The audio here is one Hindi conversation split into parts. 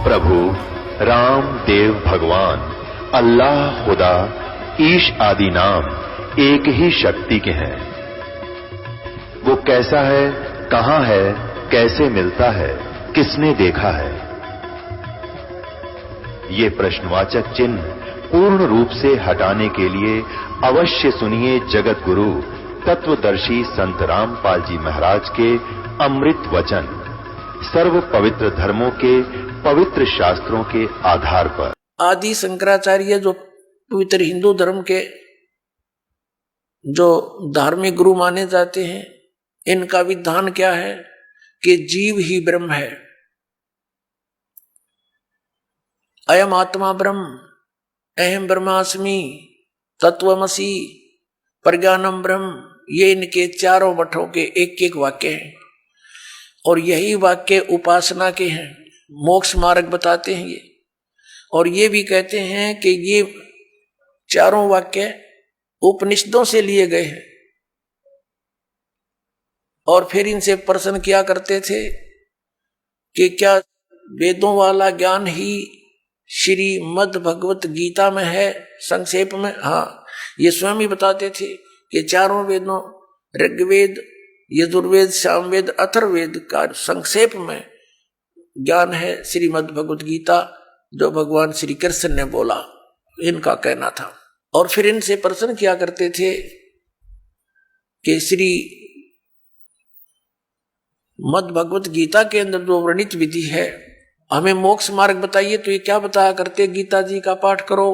प्रभु राम देव भगवान अल्लाह खुदा ईश आदि नाम एक ही शक्ति के हैं। वो कैसा है, कहां है, कैसे मिलता है, किसने देखा है? ये प्रश्नवाचक चिन्ह पूर्ण रूप से हटाने के लिए अवश्य सुनिए जगत गुरु तत्वदर्शी संत रामपाल जी महाराज के अमृत वचन, सर्व पवित्र धर्मों के पवित्र शास्त्रों के आधार पर। आदि शंकराचार्य जो पवित्र हिंदू धर्म के जो धार्मिक गुरु माने जाते हैं, इनका विधान क्या है कि जीव ही ब्रह्म है। अयम आत्मा ब्रह्म, अहम ब्रह्मास्मि, तत्वमसि, प्रज्ञानम ब्रह्म, ये इनके चारों मठों के एक एक वाक्य हैं। और यही वाक्य उपासना के हैं, मोक्ष मार्ग बताते हैं ये। और ये भी कहते हैं कि ये चारों वाक्य उपनिषदों से लिए गए हैं। और फिर इनसे प्रश्न किया करते थे कि क्या वेदों वाला ज्ञान ही श्रीमद् भगवत गीता में है? संक्षेप में हाँ, ये स्वयं ही बताते थे कि चारों वेदों ऋग्वेद, यजुर्वेद, सामवेद, अथर्ववेद का संक्षेप में ज्ञान है श्रीमद् भगवत गीता, जो भगवान श्री कृष्ण ने बोला, इनका कहना था। और फिर इनसे प्रश्न किया करते थे कि श्री मद् भगवत गीता के अंदर जो वर्णित विधि है, हमें मोक्ष मार्ग बताइए। तो ये क्या बताया करते? गीता जी का पाठ करो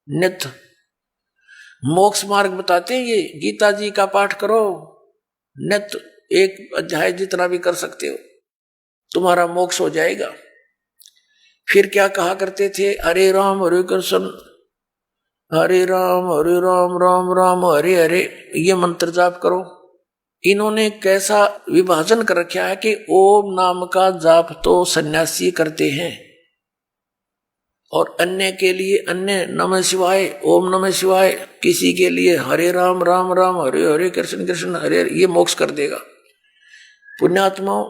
नित्य, मोक्ष मार्ग बताते हैं ये। गीता जी का पाठ करो नित्य, एक अध्याय जितना भी कर सकते हो, तुम्हारा मोक्ष हो जाएगा। फिर क्या कहा करते थे? हरे राम हरे कृष्ण, हरे राम राम राम हरे हरे, ये मंत्र जाप करो। इन्होंने कैसा विभाजन कर रखा है कि ओम नाम का जाप तो सन्यासी करते हैं, और अन्य के लिए अन्य नमः शिवाय, ओम नमः शिवाय, किसी के लिए हरे राम राम राम हरे हरे, कृष्ण कृष्ण हरे हरे, ये मोक्ष कर देगा। पुण्यात्माओं,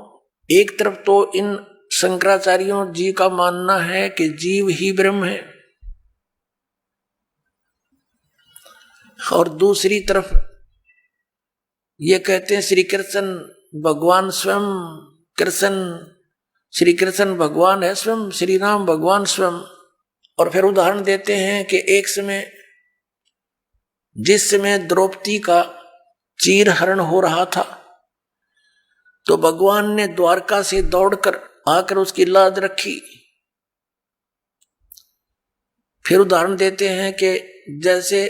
एक तरफ तो इन शंकराचार्यों जी का मानना है कि जीव ही ब्रह्म है, और दूसरी तरफ ये कहते हैं श्री कृष्ण भगवान स्वयं, कृष्ण श्री कृष्ण भगवान है स्वयं, श्री राम भगवान स्वयं। और फिर उदाहरण देते हैं कि एक समय, जिस समय द्रौपदी का चीर हरण हो रहा था, तो भगवान ने द्वारका से दौड़कर आकर उसकी लाज रखी। फिर उदाहरण देते हैं कि जैसे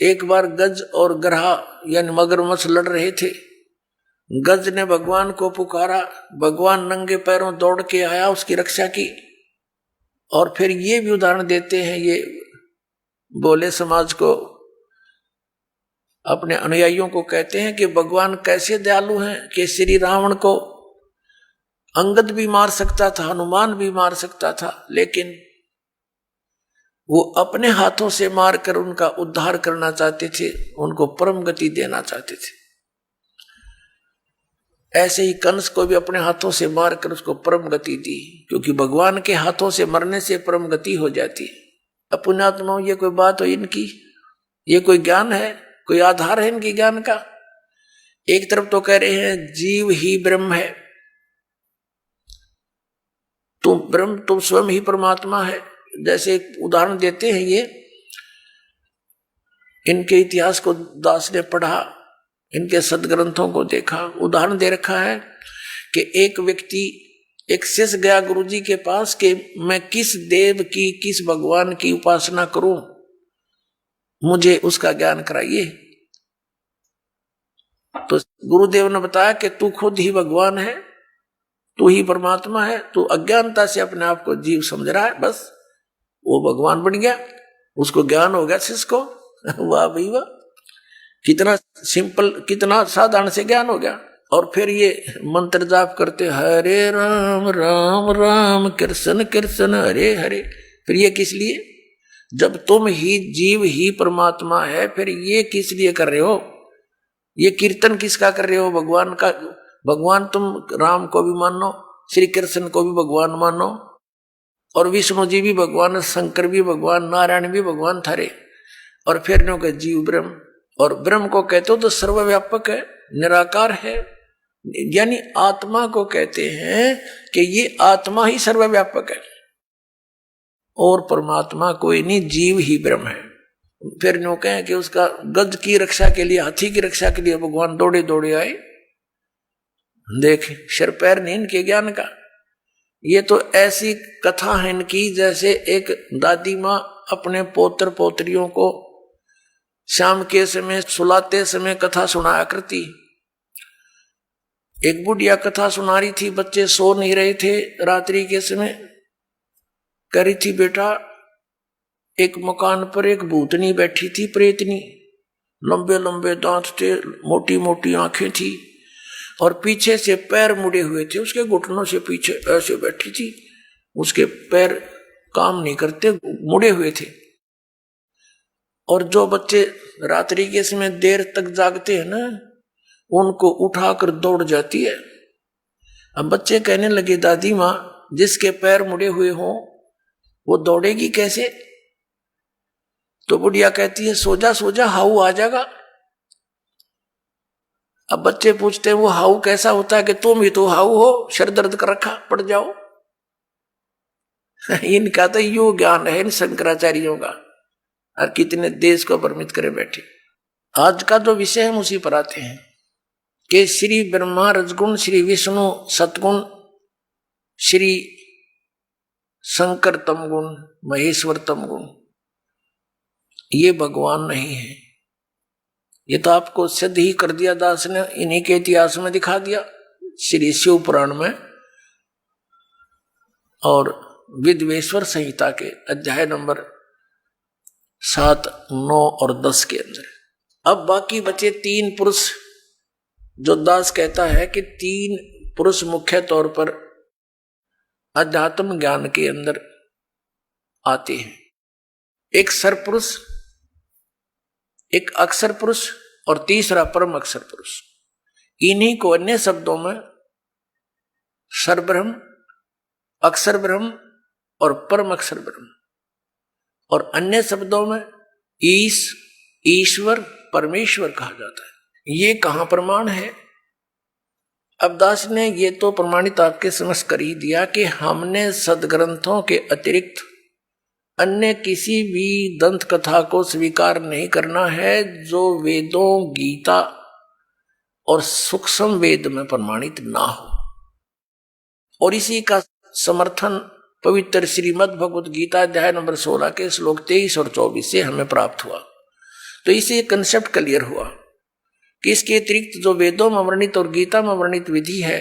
एक बार गज और ग्रहा यानी मगरमच्छ लड़ रहे थे, गज ने भगवान को पुकारा, भगवान नंगे पैरों दौड़ के आया, उसकी रक्षा की। और फिर ये भी उदाहरण देते हैं, ये बोले समाज को, अपने अनुयायियों को कहते हैं कि भगवान कैसे दयालु हैं कि श्री रावण को अंगद भी मार सकता था, हनुमान भी मार सकता था, लेकिन वो अपने हाथों से मारकर उनका उद्धार करना चाहते थे, उनको परम गति देना चाहते थे। ऐसे ही कंस को भी अपने हाथों से मारकर उसको परम गति दी, क्योंकि भगवान के हाथों से मरने से परम गति हो जाती है। अब पुण्यात्माओं, ये कोई बात हो इनकी? ये कोई ज्ञान है? कोई आधार है इनकी ज्ञान का? एक तरफ तो कह रहे हैं जीव ही ब्रह्म है, तुम ब्रह्म, तुम स्वयं ही परमात्मा है। जैसे एक उदाहरण देते हैं, ये इनके इतिहास को दास ने पढ़ा, इनके सदग्रंथों को देखा, उदाहरण दे रखा है कि एक व्यक्ति, एक शिष्य गया गुरुजी के पास कि मैं किस देव की, किस भगवान की उपासना करूं, मुझे उसका ज्ञान कराइए। तो गुरुदेव ने बताया कि तू खुद ही भगवान है, तू ही परमात्मा है, तू अज्ञानता से अपने आप को जीव समझ रहा है, बस वो भगवान बन गया, उसको ज्ञान हो गया शिष्य को। वाह भाई वाह, कितना सिंपल, कितना साधारण से ज्ञान हो गया। और फिर ये मंत्र जाप करते, हरे राम राम राम कृष्ण कृष्ण हरे हरे। फिर ये किस लिए? जब तुम ही जीव ही परमात्मा है, फिर ये किस लिए कर रहे हो? ये कीर्तन किसका कर रहे हो? भगवान का। भगवान तुम राम को भी मानो, श्री कृष्ण को भी भगवान मानो, और विष्णु जी भी भगवान, शंकर भी भगवान, नारायण भी भगवान थारे। और फिर नो के जीव ब्रह्म, और ब्रह्म को कहते हो तो सर्वव्यापक है, निराकार है, यानी आत्मा को कहते हैं कि ये आत्मा ही सर्वव्यापक है और परमात्मा कोई नहीं, जीव ही ब्रह्म है। फिर नो कहें कि उसका गज की रक्षा के लिए, हाथी की रक्षा के लिए भगवान दौड़े दौड़े आए। देख सिर पैर नहीं इनके ज्ञान का। ये तो ऐसी कथा है इनकी जैसे एक दादी माँ अपने पोत्र पोत्रियों को शाम के समय सुलाते समय कथा सुनाया करती। एक बुढ़िया कथा सुना रही थी, बच्चे सो नहीं रहे थे रात्रि के समय। कह रही थी बेटा, एक मकान पर एक भूतनी बैठी थी, प्रेतनी, लंबे लंबे दांत थे, मोटी मोटी आंखें थी और पीछे से पैर मुड़े हुए थे, उसके घुटनों से पीछे ऐसे बैठी थी, उसके पैर काम नहीं करते, मुड़े हुए थे। और जो बच्चे रात्रि के समय देर तक जागते हैं ना, उनको उठाकर दौड़ जाती है। अब बच्चे कहने लगे दादी माँ, जिसके पैर मुड़े हुए हों वो दौड़ेगी कैसे? तो बुढ़िया कहती है सो जा हाउ आ जाएगा। अब बच्चे पूछते हैं वो हाउ कैसा होता है? कि तुम ही तो हाउ हो, सर दर्द कर रखा, पड़ जाओ। इनका तो यो ज्ञान है इन शंकराचार्यों का, और कितने देश को भ्रमित करे बैठे। आज का जो विषय हम उसी पर आते हैं कि श्री ब्रह्मा रजगुण, श्री विष्णु सतगुण, श्री शंकर तमगुण, महेश्वर तमगुण, ये भगवान नहीं है। ये तो आपको सिद्ध ही कर दिया दास ने, इन्हीं के इतिहास में दिखा दिया श्री शिव पुराण में और विद्वेश्वर संहिता के अध्याय नंबर 7, 9 और 10 के अंदर। अब बाकी बचे 3 पुरुष, जो दास कहता है कि 3 पुरुष मुख्य तौर पर अध्यात्म ज्ञान के अंदर आते हैं। एक सरपुरुष, एक अक्षर पुरुष और तीसरा परम अक्षर पुरुष। इन्हीं को अन्य शब्दों में सरब्रह्म, अक्षर ब्रह्म और परम अक्षर ब्रह्म, और अन्य शब्दों में ईश्वर, परमेश्वर कहा जाता है। ये कहां प्रमाण है? अब दास ने ये तो प्रमाणित आपके समझ कर ही दिया कि हमने सदग्रंथों के अतिरिक्त अन्य किसी भी दंत कथा को स्वीकार नहीं करना है जो वेदों, गीता और सूक्ष्म वेद में प्रमाणित ना हो। और इसी का समर्थन पवित्र श्रीमद् भगवत गीता अध्याय नंबर 16 के श्लोक 23 और 24 से हमें प्राप्त हुआ। तो इसे कंसेप्ट क्लियर हुआ कि इसके अतिरिक्त जो वेदों में वर्णित और गीता में वर्णित विधि है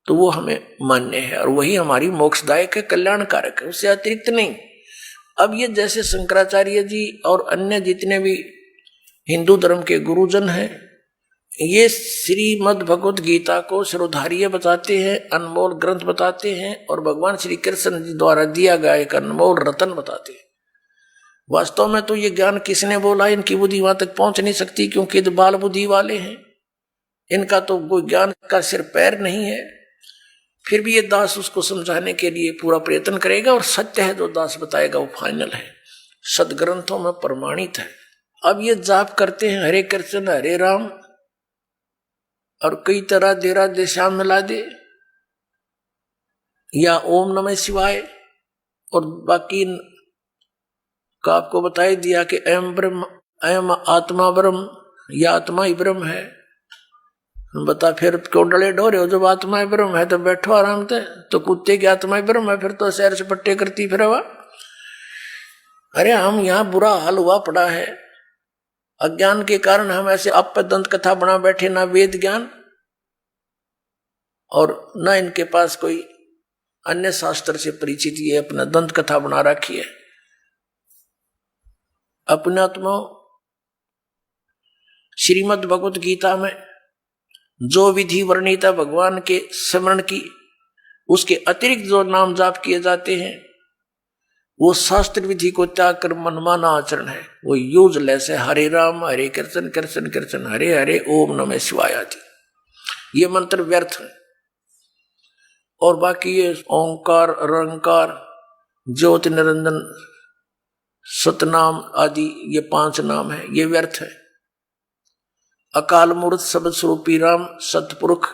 तो वो हमें मान्य है और वही हमारी मोक्षदायक है, कल्याणकारक है, उससे अतिरिक्त नहीं। अब ये जैसे शंकराचार्य जी और अन्य जितने भी हिंदू धर्म के गुरुजन हैं, ये श्रीमद् भगवत गीता को सर्वधार्य बताते हैं, अनमोल ग्रंथ बताते हैं और भगवान श्री कृष्ण जी द्वारा दिया गया एक अनमोल रतन बताते हैं। वास्तव में तो ये ज्ञान किसने बोला, इनकी बुद्धि वहां तक पहुंच नहीं सकती क्योंकि तो बाल बुद्धि वाले हैं, इनका तो कोई ज्ञान का सिर पैर नहीं है। फिर भी ये दास उसको समझाने के लिए पूरा प्रयत्न करेगा और सत्य है जो दास बताएगा वो फाइनल है, सदग्रंथों में प्रमाणित है। अब ये जाप करते हैं हरे कृष्ण हरे राम और कई तरह देरा देशाम मिला दे या ओम नमः शिवाय, और बाकी का आपको बताई दिया कि अयम ब्रह्म, अयम आत्मा ब्रह्म, या आत्मा ही ब्रह्म है। बता फिर क्यों डले डोरे हो? जब आत्मा ही ब्रह्म है तो बैठो आराम से। तो कुत्ते की आत्मा ही ब्रह्म है, फिर तो सैर से पट्टे करती फिर हवा। अरे हम यहाँ बुरा हाल हुआ पड़ा है, अज्ञान के कारण हम ऐसे अपदंत कथा बना बैठे, ना वेद ज्ञान और ना इनके पास कोई अन्य शास्त्र से परिचित, ये अपना दंत कथा बना रखी है। अपने आत्मा श्रीमद् भगवत गीता में जो विधि वर्णित है भगवान के स्मरण की, उसके अतिरिक्त जो नाम जाप किए जाते हैं वो शास्त्र विधि को त्याग कर मनमाना आचरण है, वो यूजलेस है। हरे राम हरे कृष्ण कृष्ण कृष्ण हरे हरे ओम नमः शिवाय आदि ये मंत्र व्यर्थ है। और बाकी ये ओंकार, रंकार, ज्योति निरंजन सतनाम आदि ये 5 नाम है, ये व्यर्थ है। अकाल मूर्त शब्द स्वरूपी राम सतपुरुष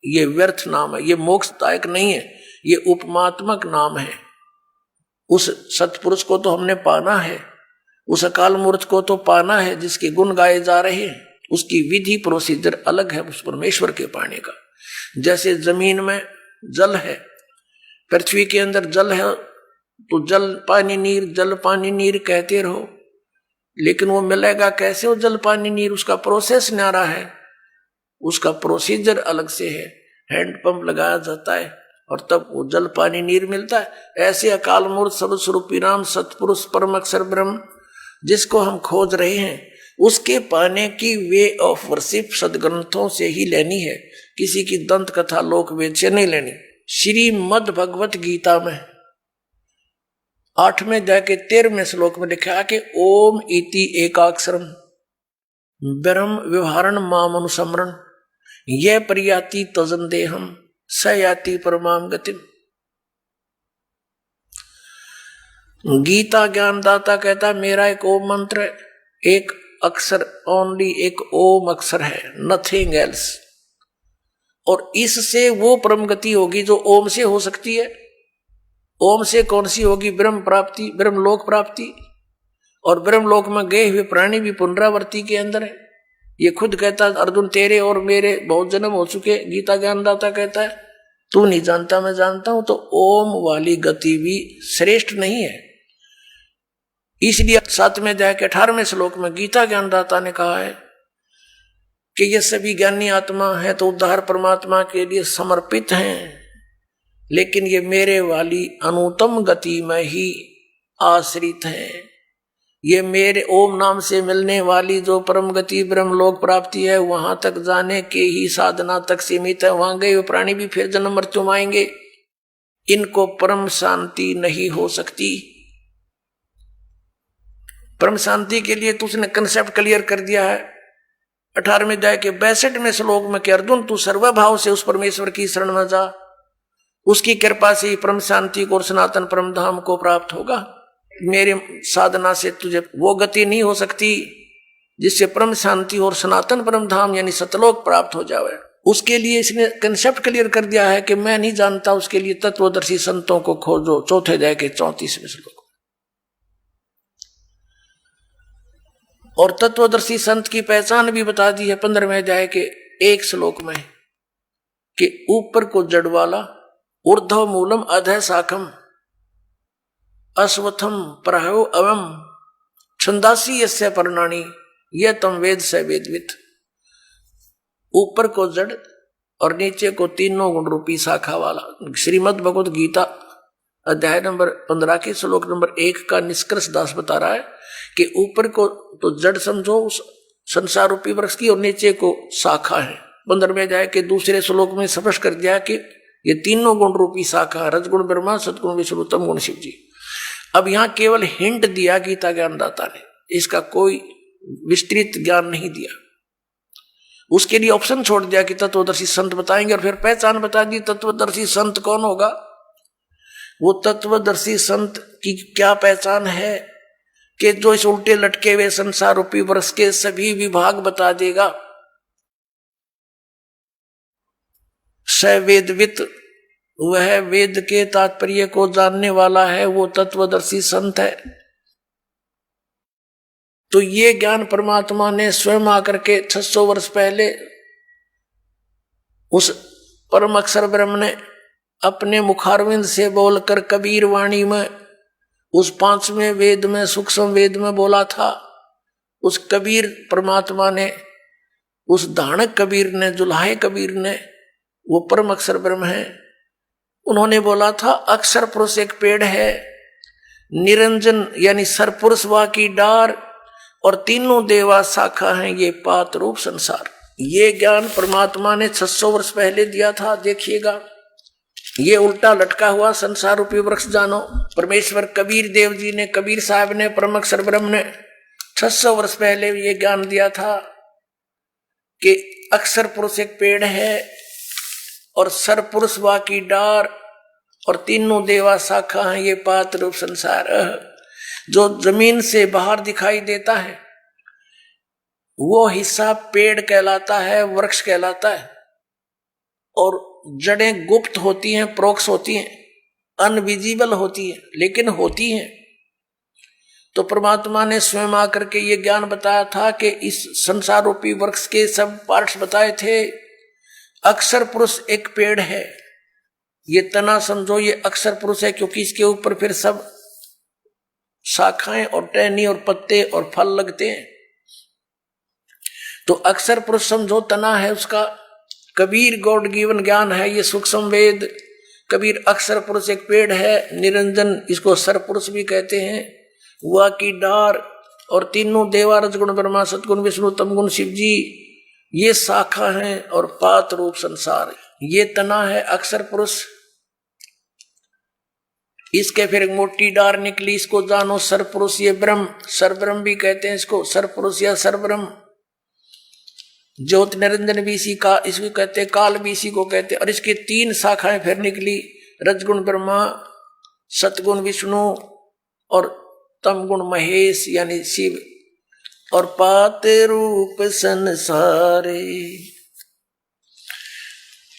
ये व्यर्थ नाम है, ये मोक्षदायक नहीं है, ये उपमात्मक नाम है। उस सतपुरुष को तो हमने पाना है, उस अकाल मूर्त को तो पाना है जिसके गुण गाए जा रहे हैं। उसकी विधि प्रोसीजर अलग है उस परमेश्वर के पाने का। जैसे जमीन में जल है, पृथ्वी के अंदर जल है, तो जल पानी नीर जल पानी नीर कहते रहो, लेकिन वो मिलेगा कैसे वो जल पानी नीर? उसका प्रोसेस न्यारा है, उसका प्रोसीजर अलग से है। हैंड पंप लगाया जाता है और तब वो जल पानी नीर मिलता है। ऐसे अकाल मूर्त सर्व स्वरूपी राम सतपुरुष परम अक्षर ब्रह्म जिसको हम खोज रहे हैं, उसके पाने की वे ऑफ वर्शिप सदग्रंथों से ही लेनी है, किसी की दंत कथा लोक वेद से नहीं लेनी। श्रीमद् भगवत गीता में 8वें अध्याय के 13वें श्लोक में लिखा है कि ओम इति एकाक्षरम ब्रह्म व्यवहारण माम अनुसमरण ये परियाति तजन देहम स याति परमाम गतिम। गीता ज्ञानदाता कहता मेरा एक ओम मंत्र है, एक अक्षर, ओनली एक ओम अक्षर है, नथिंग एल्स, और इससे वो परम गति होगी जो ओम से हो सकती है। ओम से कौन सी होगी? ब्रह्म प्राप्ति, ब्रह्मलोक प्राप्ति। और ब्रह्मलोक में गए हुए प्राणी भी पुनरावृत्ति के अंदर है। ये खुद कहता अर्जुन तेरे और मेरे बहुत जन्म हो चुके। गीता ज्ञानदाता कहता है तू नहीं जानता मैं जानता हूं। तो ओम वाली गति भी श्रेष्ठ नहीं है। इसलिए 7वें अध्याय के 18वें श्लोक में गीता ज्ञानदाता ने कहा है कि ये सभी ज्ञानी आत्मा है तो उद्धार परमात्मा के लिए समर्पित हैं, लेकिन ये मेरे वाली अनुत्तम गति में ही आश्रित है। ये मेरे ओम नाम से मिलने वाली जो परम गति ब्रह्मलोक प्राप्ति है वहां तक जाने के ही साधना तक सीमित है। वहां गए हुए प्राणी भी फिर जन्म मृत्यु में आएंगे, इनको परम शांति नहीं हो सकती। परम शांति के लिए तो उसने कंसेप्ट क्लियर कर दिया है 18वें अध्याय के 62वें श्लोक में कि अर्जुन तू सर्वभाव से उस परमेश्वर की शरण में जा, उसकी कृपा से ही परम शांति को और सनातन परम धाम को प्राप्त होगा। मेरे साधना से तुझे वो गति नहीं हो सकती जिससे परम शांति और सनातन परम धाम यानी सतलोक प्राप्त हो जाए। उसके लिए इसने कंसेप्ट क्लियर कर दिया है कि मैं नहीं जानता, उसके लिए तत्वदर्शी संतों को खोजो। 4थे अध्याय के 34वें श्लोक। और तत्वदर्शी संत की पहचान भी बता दी है 15वें अध्याय के 1 श्लोक में कि ऊपर को जड़ वाला, ऊर्ध्व मूलम अधः शाखम अश्वत्थम प्रायो अवम छंदासी यस्य पर्णानि यह तम वेद से वेदवित। ऊपर को जड़ और नीचे को तीनों गुण रूपी शाखा वाला। श्रीमद् भगवत गीता अध्याय नंबर 15 के श्लोक नंबर 1 का निष्कर्ष दास बता रहा है कि ऊपर को तो जड़ समझो उस संसार रूपी वृक्ष की, और नीचे को शाखा है। 15वें अध्याय के दूसरे श्लोक में स्पष्ट कर दिया कि ये तीनों गुण रूपी शाखा, रजगुण ब्रह्मा, सतगुण विष्णु, तम गुण शिव जी। अब यहां केवल हिंट दिया गीता ज्ञानदाता ने, इसका कोई विस्तृत ज्ञान नहीं दिया। उसके लिए ऑप्शन छोड़ दिया कि तत्वदर्शी संत बताएंगे, और फिर पहचान बता दी। तत्वदर्शी संत कौन होगा? वो तत्वदर्शी संत की क्या पहचान है कि जो इस उल्टे लटके हुए संसार रूपी वृक्ष के सभी विभाग बता देगा। सवेदवित, वह वेद के तात्पर्य को जानने वाला है, वो तत्वदर्शी संत है। तो ये ज्ञान परमात्मा ने स्वयं आकर के 600 वर्ष पहले उस परम अक्षर ब्रह्म ने अपने मुखारविंद से बोलकर कबीर वाणी में उस 5वें वेद में सूक्ष्म वेद में बोला था। उस कबीर परमात्मा ने, उस धाणक कबीर ने, जुल्हाए कबीर ने, वो परम अक्षर ब्रह्म है, उन्होंने बोला था अक्षर पुरुष एक पेड़ है, निरंजन यानी सरपुरुष वा की डार, और तीनों देवा शाखा हैं ये पात रूप संसार। ये ज्ञान परमात्मा ने 600 वर्ष पहले दिया था। देखिएगा, ये उल्टा लटका हुआ संसार रूपी वृक्ष जानो। परमेश्वर कबीर देव जी ने, कबीर साहब ने, परम अक्षर ब्रह्म ने 600 वर्ष पहले ये ज्ञान दिया था कि अक्षर पुरुष एक पेड़ है और सरपुरुष वा की डार, और तीनों देवा शाखा हैं, ये पात रूप संसार। जो जमीन से बाहर दिखाई देता है वो हिस्सा पेड़ कहलाता है, वृक्ष कहलाता है, और जड़ें गुप्त होती हैं, प्रोक्ष होती हैं, अनविजिबल होती है, लेकिन होती हैं। तो परमात्मा ने स्वयं आकर के ये ज्ञान बताया था कि इस संसार रूपी वृक्ष के सब पार्ट्स बताए थे। अक्षर पुरुष एक पेड़ है, ये तना समझो, ये अक्षर पुरुष है, क्योंकि इसके ऊपर फिर सब शाखाएं और टहनी और पत्ते और फल लगते हैं। तो अक्षर पुरुष समझो तना है उसका। कबीर गॉड गिवन ज्ञान है ये सूक्ष्म वेद। कबीर अक्षर पुरुष एक पेड़ है, निरंजन इसको सर पुरुष भी कहते हैं, वह की डार, और तीनों देवा रजगुण ब्रह्मा सतगुण विष्णु तमगुण शिव जी ये शाखा है, और पात रूप संसार ये तना है अक्षर पुरुष। इसके फिर एक मोटी डार निकली, इसको जानो सर पुरुष, ये ब्रह्म, सर ब्रह्म भी कहते हैं इसको, सर पुरुष या सर ब्रह्म। ज्योत निरंजन भी इसी का, इसको कहते हैं, काल भी इसी को कहते हैं। और इसकी तीन शाखाएं फिर निकली, रजगुण ब्रह्मा, सतगुण विष्णु और तमगुण महेश यानी शिव, और पात रूप संसारे।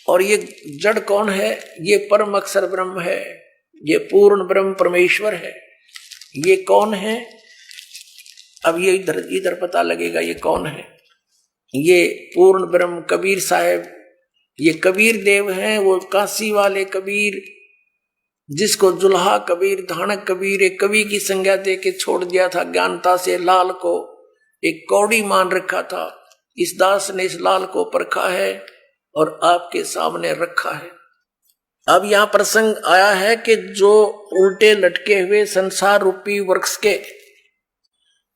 और ये जड़ कौन है? ये परम अक्षर ब्रह्म है, ये पूर्ण ब्रह्म परमेश्वर है। ये कौन है? अब ये इधर पता लगेगा ये कौन है। ये पूर्ण ब्रह्म कबीर साहब, ये कबीर देव हैं, वो काशी वाले कबीर जिसको जुल्हा कबीर, धानक कबीर एक कवि की संज्ञा दे के छोड़ दिया था। ज्ञानता से लाल को एक कौड़ी मान रखा था। इस दास ने इस लाल को परखा है और आपके सामने रखा है। अब यहां प्रसंग आया है कि जो उल्टे लटके हुए संसार रूपी वृक्ष के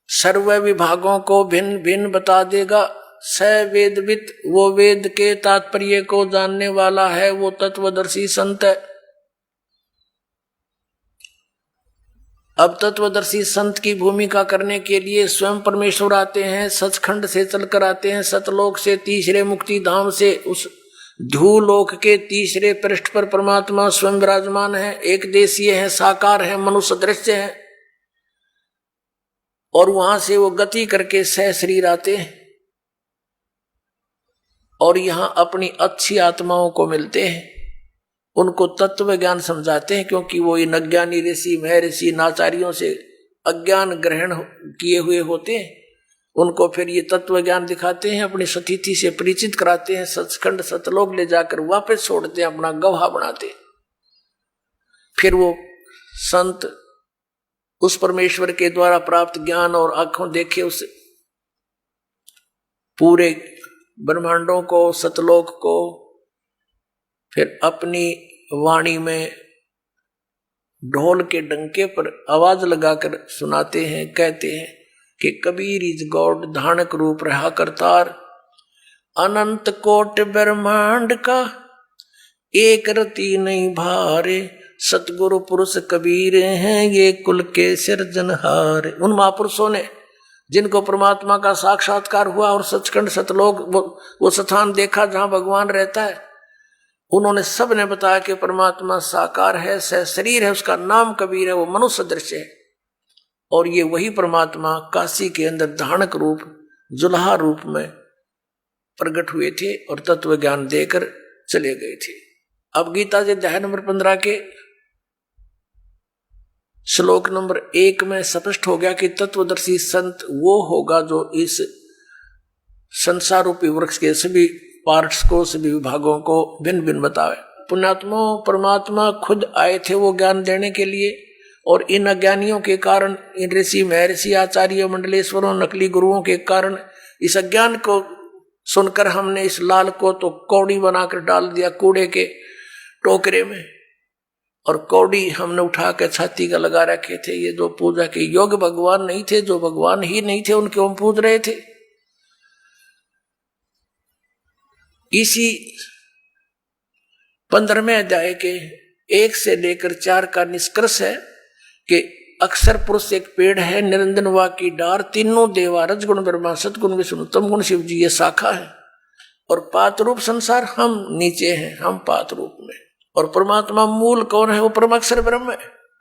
सर्व विभागों को भिन्न भिन्न बता देगा। स वेदवित, वो वेद के तात्पर्य को जानने वाला है, वो तत्वदर्शी संत है। अब तत्वदर्शी संत की भूमिका करने के लिए स्वयं परमेश्वर आते हैं, सचखंड से चलकर आते हैं, सतलोक से, तीसरे मुक्ति धाम से, उस ध्रुवलोक के तीसरे पृष्ठ पर परमात्मा स्वयं विराजमान है, एक देशीय है, साकार है, मनुष्य दृश्य है। और वहां से वो गति करके सह शरीर आते हैं और यहां अपनी अच्छी आत्माओं को मिलते हैं, उनको तत्व ज्ञान समझाते हैं, क्योंकि वो इन अज्ञानी ऋषि महर्षि नाचार्यों से अज्ञान ग्रहण किए हुए होते हैं। उनको फिर ये तत्व ज्ञान दिखाते हैं, अपनी सतिथि से परिचित कराते हैं, सचखंड सतलोक ले जाकर वापस छोड़ते हैं, अपना गवाह बनाते हैं। फिर वो संत उस परमेश्वर के द्वारा प्राप्त ज्ञान और आंखों देखे उस पूरे ब्रह्मांडों को, सतलोक को, फिर अपनी वाणी में ढोल के डंके पर आवाज लगाकर सुनाते हैं, कहते हैं कि कबीर इज गॉड, धानक रूप रहा करतार, अनंत कोट ब्रह्मांड का एक रति नहीं भारे, सतगुरु पुरुष कबीर हैं ये कुल के सिरजनहार। उन महापुरुषों ने जिनको परमात्मा का साक्षात्कार हुआ और सचखंड सतलोक वो स्थान देखा जहां भगवान रहता है, उन्होंने सब ने बताया कि परमात्मा साकार है, सह शरीर है, उसका नाम कबीर है, वो मनुष्य दृश्य है। और ये वही परमात्मा काशी के अंदर धानक रूप, जुल्हा रूप में प्रकट हुए थे और तत्व ज्ञान देकर चले गए थे। अब गीता जी अध्याय नंबर 15 के श्लोक नंबर 1 में स्पष्ट हो गया कि तत्वदर्शी संत वो होगा जो इस संसार रूपी वृक्ष के सभी पार्ट्स को, सभी विभागों को भिन्न भिन्न बतावे। पुण्यात्मा परमात्मा खुद आए थे वो ज्ञान देने के लिए, और इन अज्ञानियों के कारण, इन ऋषि महर्षि आचार्य मंडलेश्वरों नकली गुरुओं के कारण इस अज्ञान को सुनकर हमने इस लाल को तो कौड़ी बनाकर डाल दिया कूड़े के टोकरे में, और कौड़ी हमने उठा के छाती का लगा रखे थे। ये जो पूजा के योग्य भगवान नहीं थे, जो भगवान ही नहीं थे, उनके हम पूज रहे थे। इसी 15वें अध्याय के 1 से लेकर 4 का निष्कर्ष है कि अक्षर पुरुष एक पेड़ है, निरंजन वा की डार, तीनों देवा रजगुण ब्रह्मा सतगुण विष्णु तमगुण शिव जी ये शाखा है, और पात रूप संसार हम नीचे हैं, हम पात रूप में। और परमात्मा मूल कौन है? वो परमाक्षर ब्रह्म है।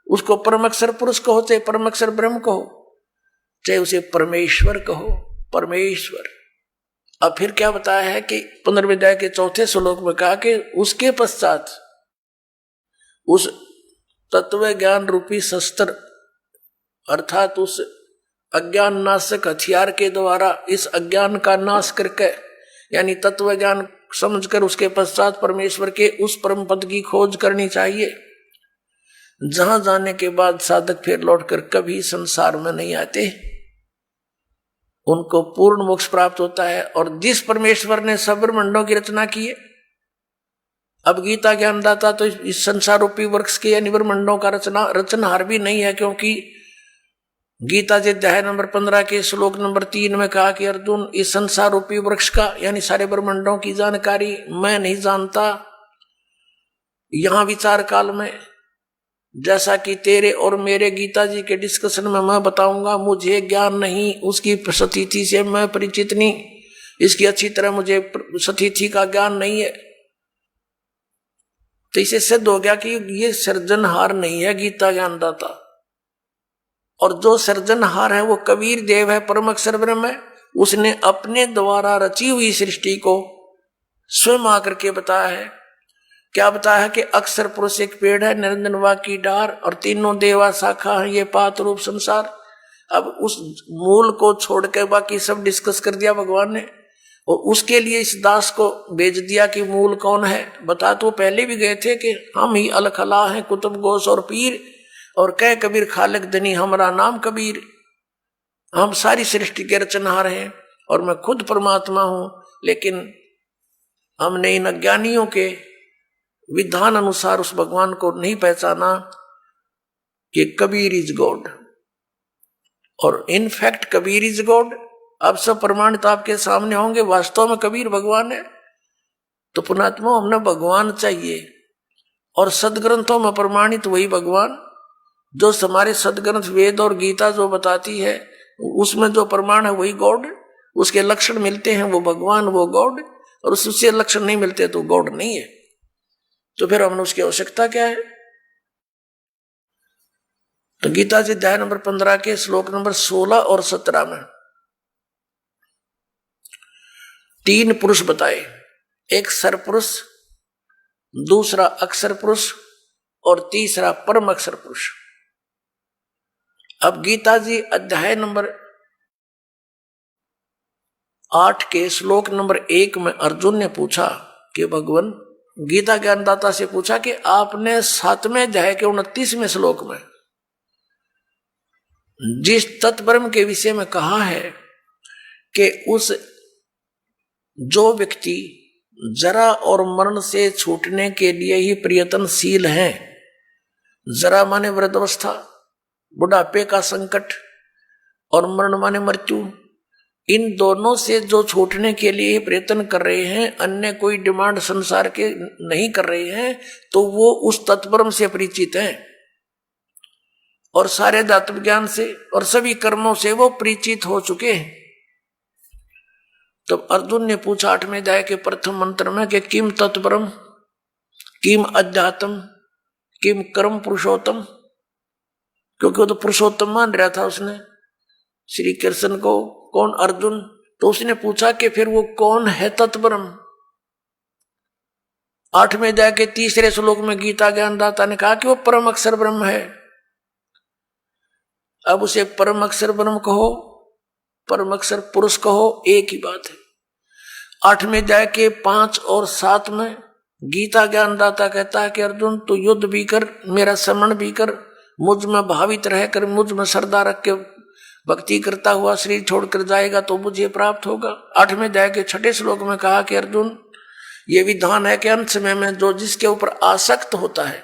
उसको परमाक्षर पुरुष कहो चाहे परमाक्षर ब्रह्म कहो, चाहे उसे परमेश्वर कहो, परमेश्वर। अब फिर क्या बताया है कि पुनर्विद्या के चौथे श्लोक में कहा कि उसके पश्चात उस तत्व ज्ञान रूपी शस्त्र अर्थात उस अज्ञान नाशक हथियार के द्वारा इस अज्ञान का नाश करके, यानी तत्व ज्ञान समझकर उसके पश्चात परमेश्वर के उस परम पद की खोज करनी चाहिए, जहां जाने के बाद साधक फिर लौटकर कभी संसार में नहीं आते, उनको पूर्ण मोक्ष प्राप्त होता है। और जिस परमेश्वर ने सब ब्रह्मांडों की रचना की है, अब गीता ज्ञानदाता तो इस संसार रूपी वृक्ष के यानी ब्रह्मांडों का रचनहार भी नहीं है, क्योंकि गीता जी अध्याय नंबर 15 के श्लोक नंबर 3 में कहा कि अर्जुन, इस संसार रूपी वृक्ष का यानी सारे ब्रह्मांडों की जानकारी मैं नहीं जानता। यहां विचार काल में जैसा कि तेरे और मेरे गीता जी के डिस्कशन में मैं बताऊंगा, मुझे ज्ञान नहीं, उसकी स्थिति से मैं परिचित नहीं, इसकी अच्छी तरह मुझे स्थिति का ज्ञान नहीं है। तो इसे सिद्ध हो गया कि ये सृजनहार नहीं है गीता ज्ञानदाता, और जो सृजनहार है वो कबीर देव है, परम अक्षर ब्रह्म है। उसने अपने द्वारा रची हुई सृष्टि को स्वयं आकर के बताया है। क्या बताया है कि अक्षर पुरुष एक पेड़ है, निरंजन वा की डार, और तीनों देवा शाखा है, ये पात रूप संसार। अब उस मूल को छोड़ के बाकी सब डिस्कस कर दिया भगवान ने, और उसके लिए इस दास को भेज दिया कि मूल कौन है। बता तो पहले भी गए थे कि हम ही अलखला हैं, कुतुब गोश और पीर, और कह कबीर खालिक दनी हमारा नाम कबीर। हम सारी सृष्टि के रचनहार हैं और मैं खुद परमात्मा हूं, लेकिन हमने इन अज्ञानियों के विधान अनुसार उस भगवान को नहीं पहचाना कि कबीर इज गॉड, और इनफैक्ट कबीर इज गॉड। अब सब प्रमाणित आपके सामने होंगे, वास्तव में कबीर भगवान है। तो पुणात्मा हमने भगवान चाहिए, और सदग्रंथों में प्रमाणित वही भगवान जो हमारे सदग्रंथ वेद और गीता जो बताती है, उसमें जो प्रमाण है वही गॉड। उसके लक्षण मिलते हैं वो भगवान, वो गॉड, और उससे लक्षण नहीं मिलते तो गॉड नहीं है। तो फिर हमने उसकी आवश्यकता क्या है? तो गीता जी अध्याय नंबर 15 के श्लोक नंबर 16 और 17 में 3 पुरुष बताए, एक सरपुरुष, दूसरा अक्षर पुरुष, और तीसरा परम अक्षर पुरुष। अब गीता जी अध्याय नंबर 8 के श्लोक नंबर 1 में अर्जुन ने पूछा कि भगवान, गीता ज्ञानदाता से पूछा कि आपने 7वें अध्याय के 29वें श्लोक में जिस तत्ब्रह्म के विषय में कहा है कि उस जो व्यक्ति जरा और मरण से छूटने के लिए ही प्रयत्नशील है, जरा माने वृद्धावस्था, बुढ़ापे का संकट, और मरण माने मृत्यु, इन दोनों से जो छूटने के लिए प्रयत्न कर रहे हैं, अन्य कोई डिमांड संसार के नहीं कर रहे हैं, तो वो उस तत्ब्रह्म से परिचित हैं, और सारे दातव्य ज्ञान से और सभी कर्मों से वो परिचित हो चुके हैं। तो अर्जुन ने पूछा 8वें अध्याय के प्रथम मंत्र में कि किम तत्ब्रह्म, किम अध्यात्म, किम कर्म पुरुषोत्तम, क्योंकि वो तो पुरुषोत्तम मान रहा था उसने श्री कृष्ण को। कौन? अर्जुन। तो उसने पूछा कि फिर वो कौन है तत्ब्रह्म? 8वें अध्याय के 3 श्लोक में गीता ज्ञानदाता ने कहा कि वो परम अक्षर ब्रह्म है। अब उसे परम अक्षर ब्रह्म कहो, परम अक्षर पुरुष कहो, एक ही बात है। 8वें अध्याय के 5 और 7 में गीता ज्ञानदाता कहता है कि अर्जुन तू युद्ध भी कर, मेरा स्मरण भी कर, मुझ में भावित रहकर मुझ में श्रद्धा रख के भक्ति करता हुआ शरीर छोड़कर जाएगा तो मुझे प्राप्त होगा। 8वें अध्याय के 6 श्लोक में कहा कि अर्जुन, ये विधान है कि अंत समय में जो जिसके ऊपर आसक्त होता है,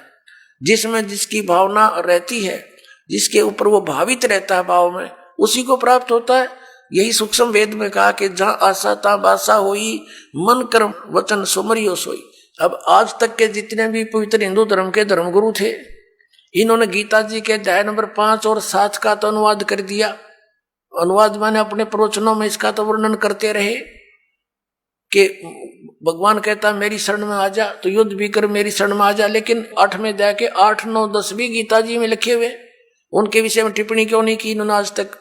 जिसमें जिसकी भावना रहती है, जिसके ऊपर वो भावित रहता है भाव में, उसी को प्राप्त होता है। यही सूक्ष्म वेद में कहा कि जहां आशा ता बासा होई, मन कर्म वचन सुमरियो सोई। अब आज तक के जितने भी पवित्र हिंदू धर्म के धर्मगुरु थे, इन्होंने गीता जी के अध्याय नंबर 5 और 7 का तो अनुवाद कर दिया। अनुवाद माने अपने प्रवचनों में इसका तो वर्णन करते रहे, कि भगवान कहता मेरी शरण में आ जा, तो युद्ध भी कर मेरी शरण में आ जा। लेकिन 8 में जाके 8, 9, 10 भी गीता जी में लिखे हुए, उनके विषय में टिप्पणी क्यों नहीं की इन्होंने आज तक?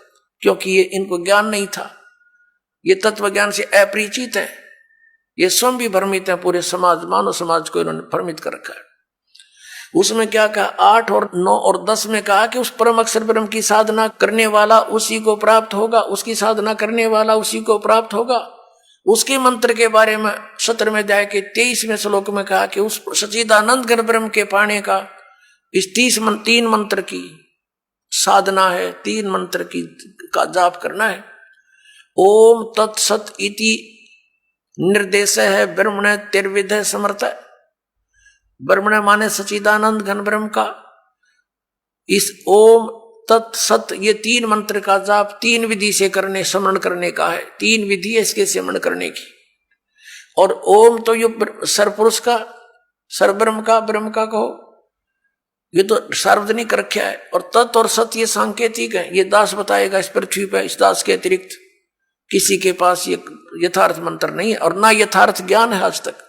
क्योंकि ये इनको ज्ञान नहीं था, ये तत्व ज्ञान से अपरिचित है, ये स्वयं भी भ्रमित है, पूरे समाज मानव समाज को इन्होंने भ्रमित कर रखा है। उसमें क्या कहा? 8 और 9 और 10 में कहा कि उस परम अक्षर ब्रह्म की साधना करने वाला उसी को प्राप्त होगा, उसकी साधना करने वाला उसी को प्राप्त होगा। उसके मंत्र के बारे में 17 में जाके 23वें श्लोक में कहा कि उस सच्चिदानंद घन ब्रह्म के पाने का इस 3 मंत्र की साधना है, 3 मंत्र की का जाप करना है। ओम तत्सत इति निर्देश है ब्रह्मण तिर्विध समर्थ। ब्रह्मण माने सच्चिदानंद घन ब्रह्म का, इस ओम तत्सत ये 3 मंत्र का जाप 3 विधि से करने, स्मरण करने का है। 3 विधि है इसके स्मरण करने की। और ओम तो ये सरपुरुष का, सरब्रह्म का, ब्रह्म का कहो, ये तो सार्वजनिक रखा है। और तत् और सत ये सांकेतिक है, ये दास बताएगा इस पृथ्वी पर। इस दास के अतिरिक्त किसी के पास ये यथार्थ मंत्र नहीं है, और ना यथार्थ ज्ञान है, आज तक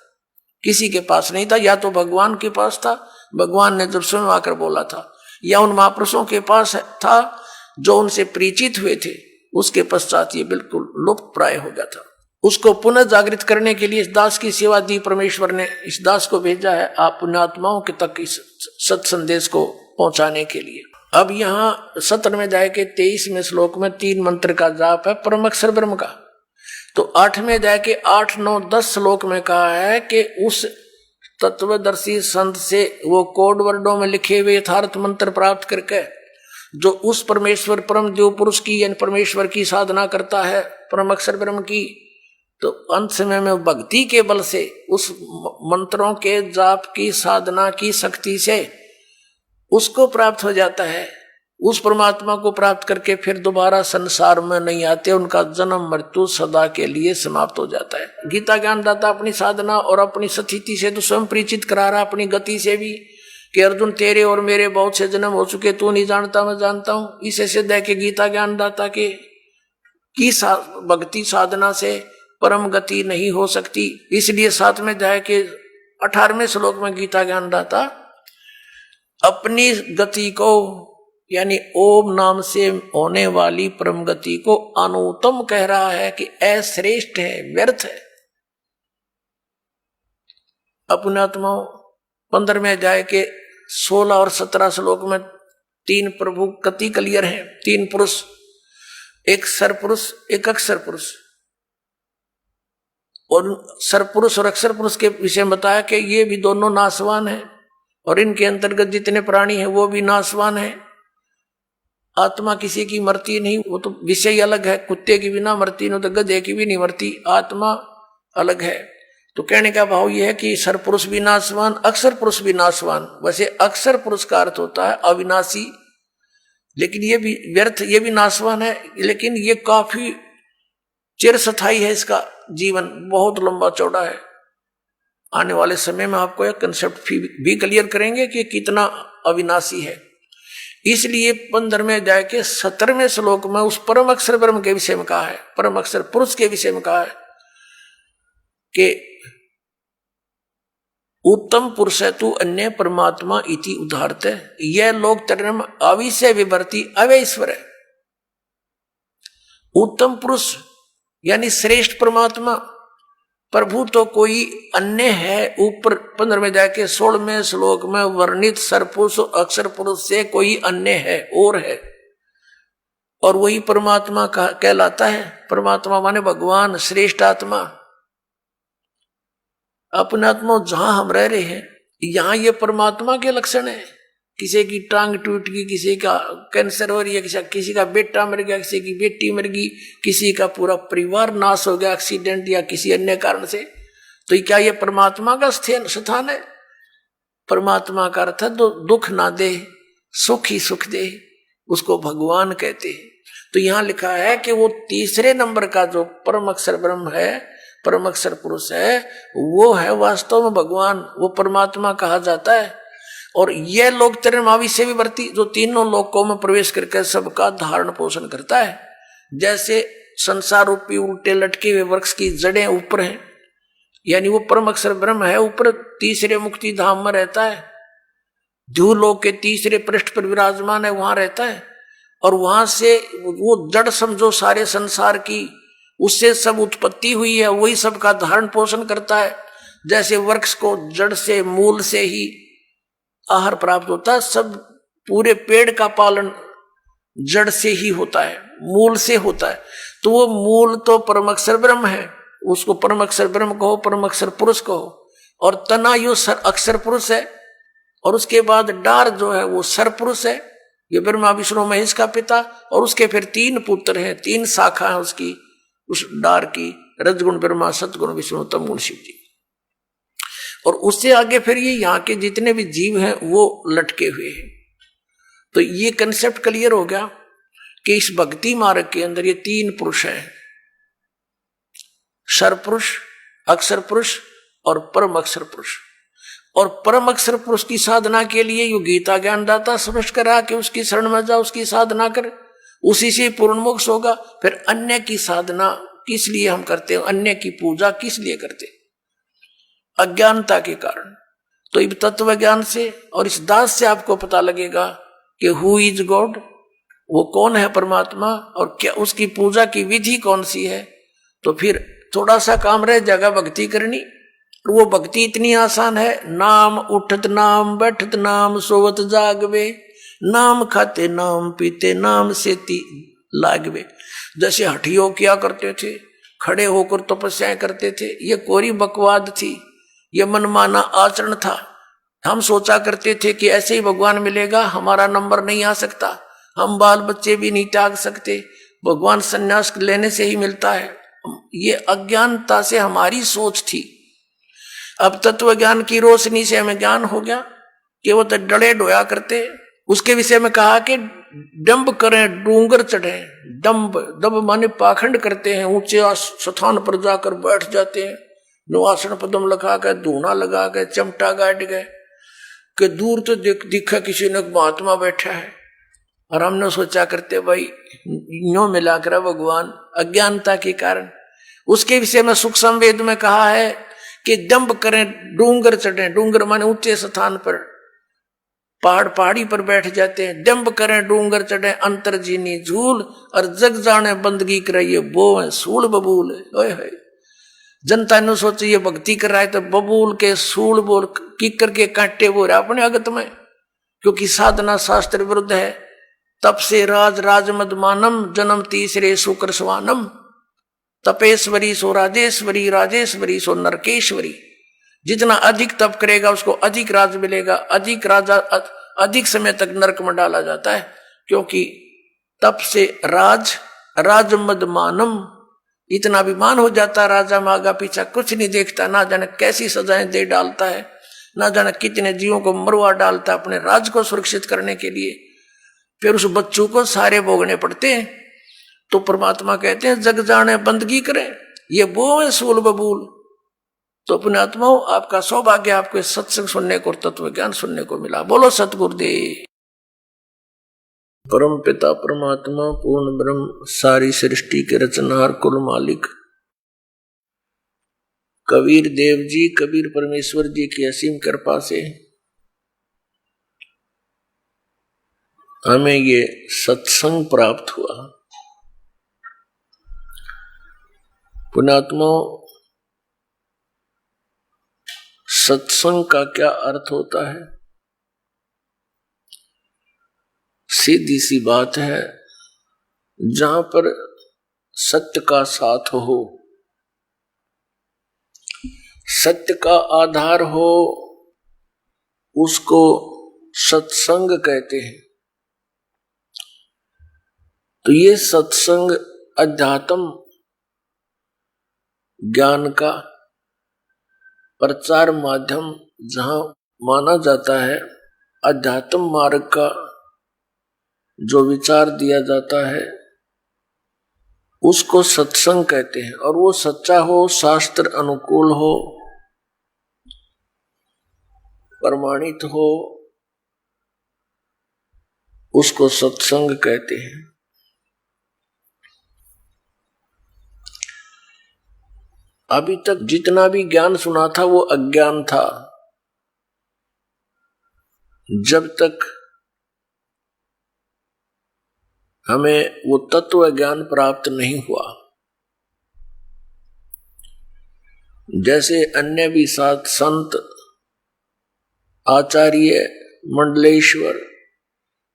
किसी के पास नहीं था। या तो भगवान के पास था, भगवान ने जब स्वयं आकर बोला था, या उन महापुरुषों के पास था जो उनसे परिचित हुए थे, उसके पश्चात ये बिल्कुल लुप्त प्राय हो गया था। उसको पुनः जागृत करने के लिए इस दास की सेवा दी परमेश्वर ने। इस दास को भेजा है आप पुण्यात्माओं के तक इस सत संदेश को पहुंचाने के लिए। अब यहाँ 17 में जाके 23वें श्लोक में 3 मंत्र का जाप है परम अक्षर ब्रह्म का। तो 8 में जाके 8, 9, 10 श्लोक में कहा है कि उस तत्वदर्शी संत से वो कोड वर्डों में लिखे हुए यथार्थ मंत्र प्राप्त करके जो उस परमेश्वर परम देव पुरुष की यानी परमेश्वर की साधना करता है, परम अक्षर ब्रह्म की, तो अंत समय में भक्ति के बल से उस मंत्रों के जाप की साधना की शक्ति से उसको प्राप्त हो जाता है। उस परमात्मा को प्राप्त करके फिर दोबारा संसार में नहीं आते, उनका जन्म मृत्यु सदा के लिए समाप्त हो जाता है। गीता ज्ञान दाता अपनी साधना और अपनी स्थिति से तो स्वयं परिचित करा रहा, अपनी गति से भी, कि अर्जुन तेरे और मेरे बहुत से जन्म हो चुके, तू नहीं जानता मैं जानता हूं। इसे सिद्ध है कि गीता ज्ञान दाता के की भक्ति साधना से परम गति नहीं हो सकती। इसलिए 7 में जाए कि 18वें श्लोक में गीता ज्ञान दाता अपनी गति को यानी ओम नाम से होने वाली परम गति को अनुत्तम कह रहा है कि अश्रेष्ठ है, व्यर्थ है। अपने आत्माओं 15 में जाए के 16 और 17 श्लोक में 3 प्रभु गति क्लियर है, 3 पुरुष, एक सरपुरुष एक अक्षर पुरुष। और सरपुरुष और अक्षर पुरुष के विषय में बताया कि ये भी दोनों नाशवान हैं और इनके अंतर्गत जितने प्राणी हैं वो भी नाशवान हैं। आत्मा किसी की मरती नहीं, वो तो विषय अलग है। कुत्ते की भी ना मरती, न तो गधे की भी नहीं मरती, आत्मा अलग है। तो कहने का भाव यह है कि सरपुरुष भी नाशवान, अक्षर पुरुष भी नाशवान। वैसे अक्षर पुरुष का अर्थ होता है अविनाशी, लेकिन ये भी व्यर्थ, ये भी नाशवान है, लेकिन ये काफी चिरस्थायी है, इसका जीवन बहुत लंबा चौड़ा है। आने वाले समय में आपको एक कंसेप्ट भी क्लियर करेंगे कि कितना अविनाशी है। इसलिए 15 में जाके 17वें श्लोक में उस परम अक्षर ब्रह्म के विषय में कहा है, परम अक्षर पुरुष के विषय में कहा है कि उत्तम पुरुष है तू अन्य परमात्मा इति उदाहरत है। यह लोक तरम अविषय विवर्ती अवैश्वर है। उत्तम पुरुष यानी श्रेष्ठ परमात्मा प्रभु तो कोई अन्य है। ऊपर 15 में जाके 16वें श्लोक में वर्णित सरपुरुष अक्षर पुरुष से कोई अन्य है और है, और वही परमात्मा का कहलाता है। परमात्मा माने भगवान, श्रेष्ठ आत्मा। अपने आत्मा जहां हम रह रहे हैं यहां ये परमात्मा के लक्षण है। किसी की टांग टूट गई, किसी का कैंसर हो रही है, किसी का बेटा मर गया, किसी की बेटी मर गई, किसी का पूरा परिवार नाश हो गया एक्सीडेंट या किसी अन्य कारण से, तो क्या ये परमात्मा का स्थान है? परमात्मा का अर्थ है तो दुख ना दे, सुख ही सुख दे, उसको भगवान कहते हैं। तो यहां लिखा है कि वो तीसरे नंबर का जो परम अक्षर ब्रह्म है, परम अक्षर पुरुष है, वो है वास्तव में भगवान, वो परमात्मा कहा जाता है। और यह लोक तरमावी से भी वर्ती, जो तीनों लोकों में प्रवेश करके सबका धारण पोषण करता है। जैसे संसार रूपी उल्टे लटके हुए वृक्ष की जड़ें ऊपर हैं यानी वो परम अक्षर ब्रह्म है, ऊपर तीसरे मुक्ति धाम में रहता है, ध्रुवलोक के तीसरे पृष्ठ पर विराजमान है, वहां रहता है। और वहां से वो जड़ समझो सारे संसार की, उससे सब उत्पत्ति हुई है, वही सबका धारण पोषण करता है। जैसे वृक्ष को जड़ से मूल से ही आहार प्राप्त होता है, सब पूरे पेड़ का पालन जड़ से ही होता है, मूल से होता है। तो वो मूल तो परम अक्षर ब्रह्म है, उसको परम अक्षर ब्रह्म कहो, परम अक्षर पुरुष कहो। और तना यो अक्षर पुरुष है, और उसके बाद डार जो है वो सर पुरुष है, ये ब्रह्मा विष्णु महेश का पिता। और उसके फिर 3 पुत्र हैं, 3 शाखा है उसकी, उस डार की, रजगुण ब्रह्मा, सतगुण विष्णु, तमगुण शिव जी। और उससे आगे फिर ये यहाँ के जितने भी जीव हैं वो लटके हुए हैं। तो ये कंसेप्ट क्लियर हो गया कि इस भक्ति मार्ग के अंदर ये 3 पुरुष हैं, सर पुरुष, अक्षर पुरुष और परम अक्षर पुरुष। और परम अक्षर पुरुष की साधना के लिए यो गीता ज्ञानदाता स्पष्ट करा कि उसकी शरण में जा, उसकी साधना कर, उसी से पूर्ण मोक्ष होगा। फिर अन्य की साधना किस लिए हम करते हैं, अन्य की पूजा किस लिए करते हैं? अज्ञानता के कारण। तो इस तत्व ज्ञान से और इस दास से आपको पता लगेगा कि हु इज गॉड, वो कौन है परमात्मा, और क्या उसकी पूजा की विधि कौन सी है। तो फिर थोड़ा सा काम रह जाएगा भक्ति करनी। वो भक्ति इतनी आसान है, नाम उठत नाम बैठत नाम सोवत जागवे, नाम खाते नाम पीते नाम सेती लागवे। जैसे हठियों किया करते थे, खड़े होकर तपस्याएं करते थे, ये कोरी बकवाद थी, ये मनमाना आचरण था। हम सोचा करते थे कि ऐसे ही भगवान मिलेगा, हमारा नंबर नहीं आ सकता, हम बाल बच्चे भी नहीं त्याग सकते, भगवान संन्यास लेने से ही मिलता है। ये अज्ञानता से हमारी सोच थी। अब तत्व ज्ञान की रोशनी से हमें ज्ञान हो गया कि वो तो डले डोया करते। उसके विषय में कहा कि डंब करें डूंगर चढ़े, डंब दब माने पाखंड करते हैं, ऊंचे स्थान पर जाकर बैठ जाते हैं, नुआसन पदम लगा के, धूना लगा के, चमटा गाड़ गए कि दूर तो दिखा किसी ने महात्मा बैठा है। और हमने सोचा करते भाई यूं मिला कर भगवान, अज्ञानता के कारण। उसके विषय में सुख संवेद में कहा है कि डंब करें डूंगर चढ़े, डूंगर माने ऊंचे स्थान पर, पहाड़ी पर बैठ जाते हैं। डंब करें डूंगर चढ़े अंतर जीनी झूल, और जग जाने बंदगी कराइए वो है सूल बबूल। ओए होए, जनता ने सोची ये भक्ति कर रहा है तो बबूल के सूल बोल किकर के कांटे वो रहा अपने अगत में, क्योंकि साधना शास्त्र विरुद्ध है। तब से राज राजमद मानम, जन्म तीसरे शुक्र स्वानम, तपेश्वरी सो राजेश्वरी, राजेश्वरी सो नरकेश्वरी। जितना अधिक तप करेगा उसको अधिक राज मिलेगा, अधिक राजा अधिक समय तक नरक में डाला जाता है। क्योंकि तप से राजमद मानम, इतना अभिमान हो जाता है राजा में, आगा पीछा कुछ नहीं देखता, ना जाने कैसी सजाएं दे डालता है, ना जाने कितने जीवों को मरवा डालता है अपने राज को सुरक्षित करने के लिए। फिर उस बच्चों को सारे भोगने पड़ते हैं। तो परमात्मा कहते हैं जग जाने बंदगी करें, ये वो है सूल बबूल। तो अपने आत्माओं, आपका सौभाग्य आपको सत्संग सुनने को और तत्व ज्ञान सुनने को मिला। बोलो सतगुरुदेव। परम पिता परमात्मा पूर्ण ब्रह्म, सारी सृष्टि के रचनहार, कुल मालिक कबीर देव जी, कबीर परमेश्वर जी की असीम कृपा से हमें ये सत्संग प्राप्त हुआ। पुण्यात्मा, सत्संग का क्या अर्थ होता है? सीधी सी बात है, जहां पर सत्य का साथ हो, सत्य का आधार हो, उसको सत्संग कहते हैं। तो ये सत्संग अध्यात्म ज्ञान का प्रचार माध्यम जहां माना जाता है, अध्यात्म मार्ग का जो विचार दिया जाता है उसको सत्संग कहते हैं। और वो सच्चा हो, शास्त्र अनुकूल हो, प्रमाणित हो, उसको सत्संग कहते हैं। अभी तक जितना भी ज्ञान सुना था वो अज्ञान था। जब तक हमें वो तत्व ज्ञान प्राप्त नहीं हुआ, जैसे अन्य भी सात संत, आचार्य, मंडलेश्वर,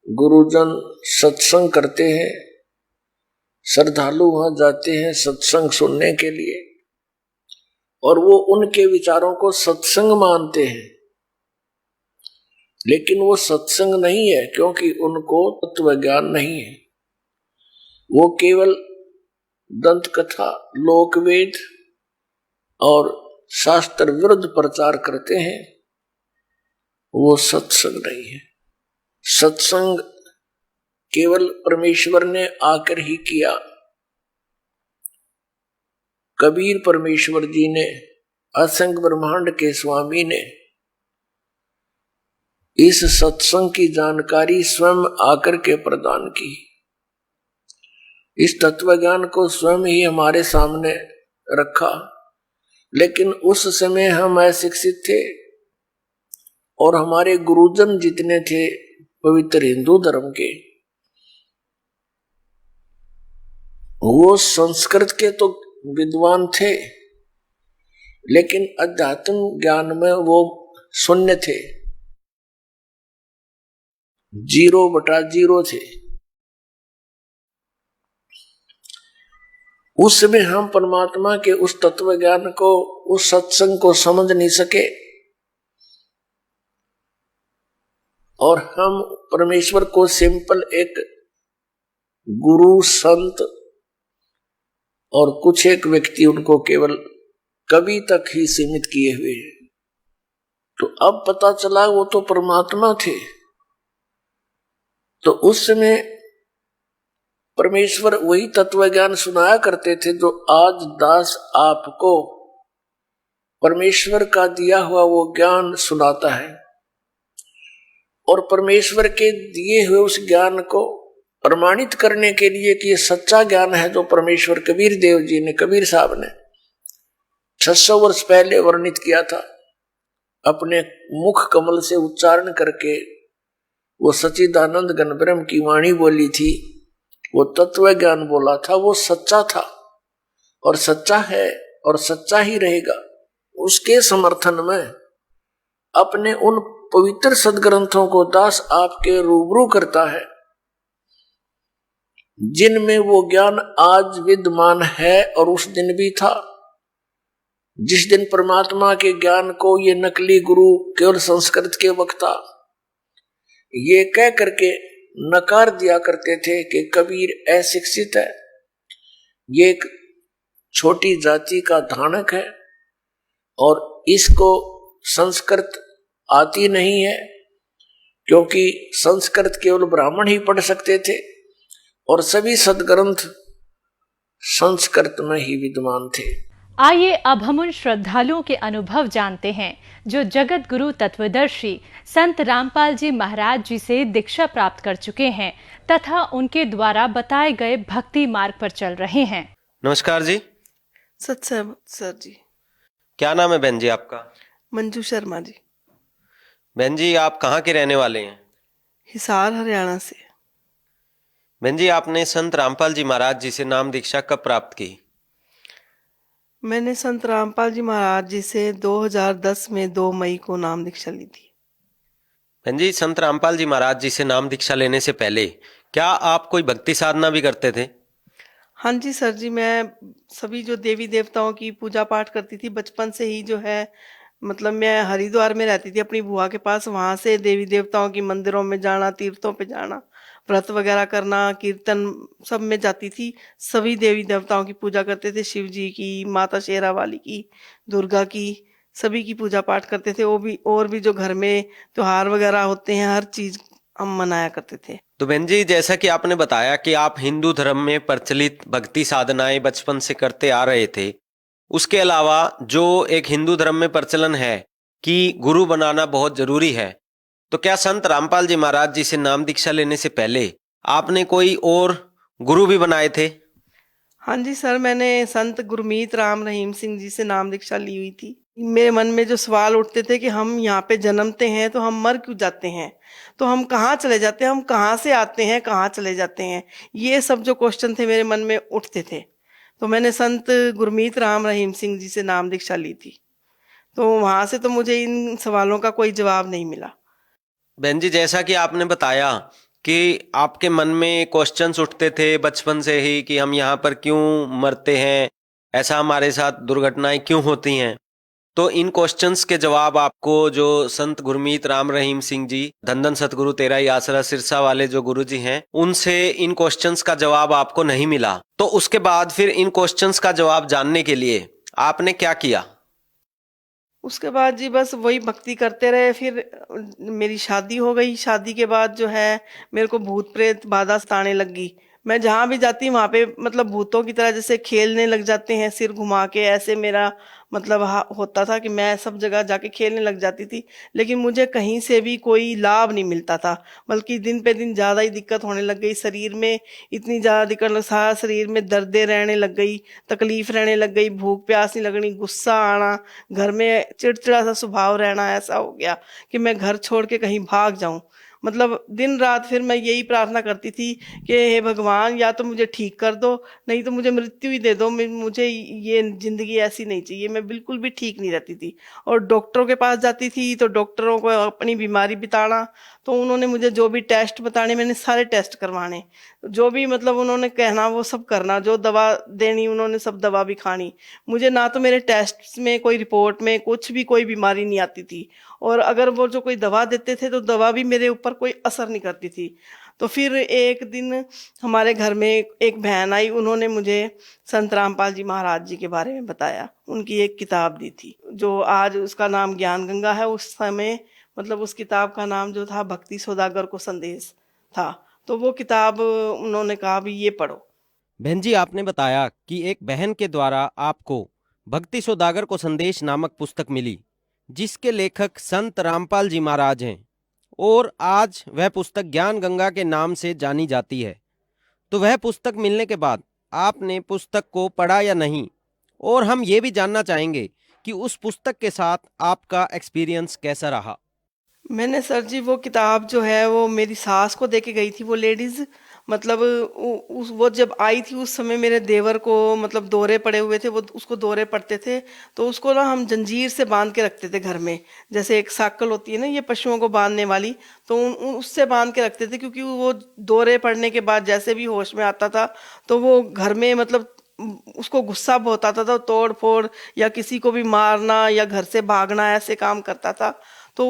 गुरुजन सत्संग करते हैं, श्रद्धालु वहां जाते हैं सत्संग सुनने के लिए, और वो उनके विचारों को सत्संग मानते हैं, लेकिन वो सत्संग नहीं है, क्योंकि उनको तत्व ज्ञान नहीं है। वो केवल दंत कथा, लोकवेद और शास्त्र विरुद्ध प्रचार करते हैं। वो सत्संग नहीं है। सत्संग केवल परमेश्वर ने आकर ही किया। कबीर परमेश्वर जी ने, असंख्य ब्रह्मांड के स्वामी ने इस सत्संग की जानकारी स्वयं आकर के प्रदान की। इस तत्व ज्ञान को स्वयं ही हमारे सामने रखा, लेकिन उस समय हम अशिक्षित थे और हमारे गुरुजन जितने थे पवित्र हिंदू धर्म के, वो संस्कृत के तो विद्वान थे, लेकिन अध्यात्म ज्ञान में वो शून्य थे, 0/0 थे। उस समय हम परमात्मा के उस तत्व ज्ञान को, उस सत्संग को समझ नहीं सके, और हम परमेश्वर को सिंपल एक गुरु, संत और कुछ एक व्यक्ति, उनको केवल कवि तक ही सीमित किए हुए हैं। तो अब पता चला वो तो परमात्मा थे। तो उस समय परमेश्वर वही तत्व ज्ञान सुनाया करते थे जो आज दास आपको परमेश्वर का दिया हुआ वो ज्ञान सुनाता है। और परमेश्वर के दिए हुए उस ज्ञान को प्रमाणित करने के लिए कि ये सच्चा ज्ञान है, जो परमेश्वर कबीर देव जी ने, कबीर साहब ने 600 वर्ष पहले वर्णित किया था, अपने मुख कमल से उच्चारण करके वो सच्चिदानंद घन ब्रह्म की वाणी बोली थी, वो तत्व ज्ञान बोला था, वो सच्चा था और सच्चा है और सच्चा ही रहेगा। उसके समर्थन में अपने उन पवित्र सदग्रंथों को दास आपके रूबरू करता है, जिनमें वो ज्ञान आज विद्यमान है और उस दिन भी था। जिस दिन परमात्मा के ज्ञान को ये नकली गुरु, केवल संस्कृत के वक्ता ये कह करके नकार दिया करते थे कि कबीर अशिक्षित है, ये एक छोटी जाति का धानक है और इसको संस्कृत आती नहीं है, क्योंकि संस्कृत केवल ब्राह्मण ही पढ़ सकते थे और सभी सदग्रंथ संस्कृत में ही विद्यमान थे। आइए अब हम उन श्रद्धालुओं के अनुभव जानते हैं जो जगत गुरु तत्वदर्शी संत रामपाल जी महाराज जी से दीक्षा प्राप्त कर चुके हैं तथा उनके द्वारा बताए गए भक्ति मार्ग पर चल रहे हैं। नमस्कार जी। सत्संग सर जी। क्या नाम है बहन जी आपका? मंजू शर्मा जी। बहन जी आप कहाँ के रहने वाले हैं? हिसार, हरियाणा से। बहन जी आपने संत रामपाल जी महाराज जी से नाम दीक्षा कब प्राप्त की? मैंने संत रामपाल जी महाराज जी से 2010 में 2 मई को नाम दीक्षा ली थी। बहन जी संत रामपाल जी महाराज जी से नाम दीक्षा लेने से पहले क्या आप कोई भक्ति साधना भी करते थे? हाँ जी सर जी, मैं सभी जो देवी देवताओं की पूजा पाठ करती थी बचपन से ही। जो है मतलब मैं हरिद्वार में रहती थी अपनी बुआ के पास, वहाँ से देवी देवताओं की मंदिरों में जाना, तीर्थों पे जाना, व्रत वगैरह करना, कीर्तन सब में जाती थी। सभी देवी देवताओं की पूजा करते थे, शिव जी की, माता शेरा वाली की, दुर्गा की, सभी की पूजा पाठ करते थे। वो भी और भी जो घर में त्योहार वगैरह होते हैं हर चीज हम मनाया करते थे। तो बहन जी जैसा कि आपने बताया कि आप हिंदू धर्म में प्रचलित भक्ति साधनाएं बचपन से करते आ रहे थे, उसके अलावा जो एक हिंदू धर्म में प्रचलन है कि गुरु बनाना बहुत जरूरी है, तो क्या संत रामपाल जी महाराज जी से नाम दीक्षा लेने से पहले आपने कोई और गुरु भी बनाए थे? हाँ जी सर, मैंने संत गुरमीत राम रहीम सिंह जी से नाम दीक्षा ली हुई थी। मेरे मन में जो सवाल उठते थे कि हम यहाँ पे जन्मते हैं तो हम मर क्यों जाते हैं, तो हम कहाँ चले जाते हैं, हम कहाँ से आते हैं, कहाँ चले जाते हैं, ये सब जो क्वेश्चन थे मेरे मन में उठते थे। तो मैंने संत गुरमीत राम रहीम सिंह जी से नाम दीक्षा ली थी। तो वहां से तो मुझे इन सवालों का कोई जवाब नहीं मिला। बहन जी, जैसा कि आपने बताया कि आपके मन में क्वेश्चंस उठते थे बचपन से ही कि हम यहाँ पर क्यों मरते हैं, ऐसा हमारे साथ दुर्घटनाएं क्यों होती हैं, तो इन क्वेश्चंस के जवाब आपको जो संत गुरमीत राम रहीम सिंह जी, धन धन सतगुरु तेरा ही आसरा सिरसा वाले जो गुरु जी हैं, उनसे इन क्वेश्चंस का जवाब आपको नहीं मिला। तो उसके बाद फिर इन क्वेश्चंस का जवाब जानने के लिए आपने क्या किया? उसके बाद जी बस वही भक्ति करते रहे। फिर मेरी शादी हो गई। शादी के बाद जो है मेरे को भूत प्रेत बाधा सताने लगी। मैं जहाँ भी जाती वहां पे मतलब भूतों की तरह जैसे खेलने लग जाते हैं, सिर घुमा के, ऐसे मेरा मतलब होता था कि मैं सब जगह जाके खेलने लग जाती थी। लेकिन मुझे कहीं से भी कोई लाभ नहीं मिलता था, बल्कि दिन पे दिन ज्यादा ही दिक्कत होने लग गई। शरीर में इतनी ज्यादा दिक्कत, सारा शरीर में दर्दें रहने लग गई, तकलीफ रहने लग गई, भूख प्यास नहीं लगनी, गुस्सा आना, घर में चिड़चिड़ा सा स्वभाव रहना। ऐसा हो गया कि मैं घर छोड़ के कहीं भाग जाऊं। मतलब दिन रात फिर मैं यही प्रार्थना करती थी कि हे भगवान, या तो मुझे ठीक कर दो, नहीं तो मुझे मृत्यु ही दे दो। मुझे ये जिंदगी ऐसी नहीं चाहिए। मैं बिल्कुल भी ठीक नहीं रहती थी। और डॉक्टरों के पास जाती थी तो डॉक्टरों को अपनी बीमारी बताना, तो उन्होंने मुझे जो भी टेस्ट बताने, मैंने सारे टेस्ट करवाने, जो भी मतलब उन्होंने कहना वो सब करना, जो दवा देनी उन्होंने सब दवा भी खानी। मुझे ना तो मेरे टेस्ट में कोई रिपोर्ट में कुछ भी कोई बीमारी नहीं आती थी, और अगर वो जो कोई दवा देते थे तो दवा भी मेरे ऊपर कोई असर नहीं करती थी। तो फिर एक दिन हमारे घर में एक बहन आई, उन्होंने मुझे संत रामपाल जी महाराज जी के बारे में बताया। उनकी एक किताब दी थी जो आज उसका नाम ज्ञान गंगा है। उस समय मतलब उस किताब का नाम जो था भक्ति सौदागर को संदेश था। तो वो किताब उन्होंने कहा भी ये पढ़ो। बहन जी, आपने बताया कि एक बहन के द्वारा आपको भक्ति सौदागर को संदेश नामक पुस्तक मिली, जिसके लेखक संत रामपाल जी महाराज हैं, और आज वह पुस्तक ज्ञान गंगा के नाम से जानी जाती है। तो वह पुस्तक मिलने के बाद आपने पुस्तक को पढ़ा या नहीं, और हम ये भी जानना चाहेंगे कि उस पुस्तक के साथ आपका एक्सपीरियंस कैसा रहा? मैंने सर जी वो किताब जो है वो मेरी सास को देके गई थी। वो लेडीज मतलब वो जब आई थी उस समय मेरे देवर को मतलब दौरे पड़े हुए थे, वो उसको दौरे पड़ते थे। तो उसको ना हम जंजीर से बांध के रखते थे घर में, जैसे एक साकल होती है ना ये पशुओं को बांधने वाली, तो उससे बांध के रखते थे। क्योंकि वो दौरे पड़ने के बाद जैसे भी होश में आता था तो वो घर में मतलब उसको गुस्सा बहुत आता था, तोड़ फोड़ या किसी को भी मारना या घर से भागना ऐसे काम करता था। तो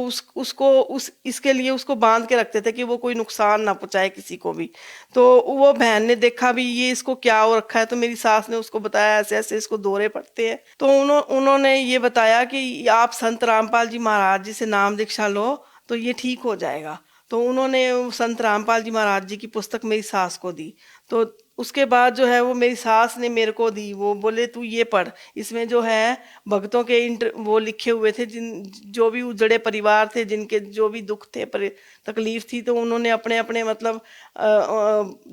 इसके लिए उसको बांध के रखते थे कि वो कोई नुकसान ना पहुंचाए किसी को भी। तो वो बहन ने देखा भी ये इसको क्या हो रखा है, तो मेरी सास ने उसको बताया ऐसे ऐसे इसको दौरे पड़ते हैं। तो उन्होंने ये बताया कि आप संत रामपाल जी महाराज जी से नाम दीक्षा लो तो ये ठीक हो जाएगा। तो उन्होंने संत रामपाल जी महाराज जी की पुस्तक मेरी सास को दी। तो उसके बाद जो है वो मेरी सास ने मेरे को दी। वो बोले तू ये पढ़, इसमें जो है भक्तों के वो लिखे हुए थे, जो भी उजड़े परिवार थे, जिनके जो भी दुख थे, तकलीफ थी, तो उन्होंने अपने अपने मतलब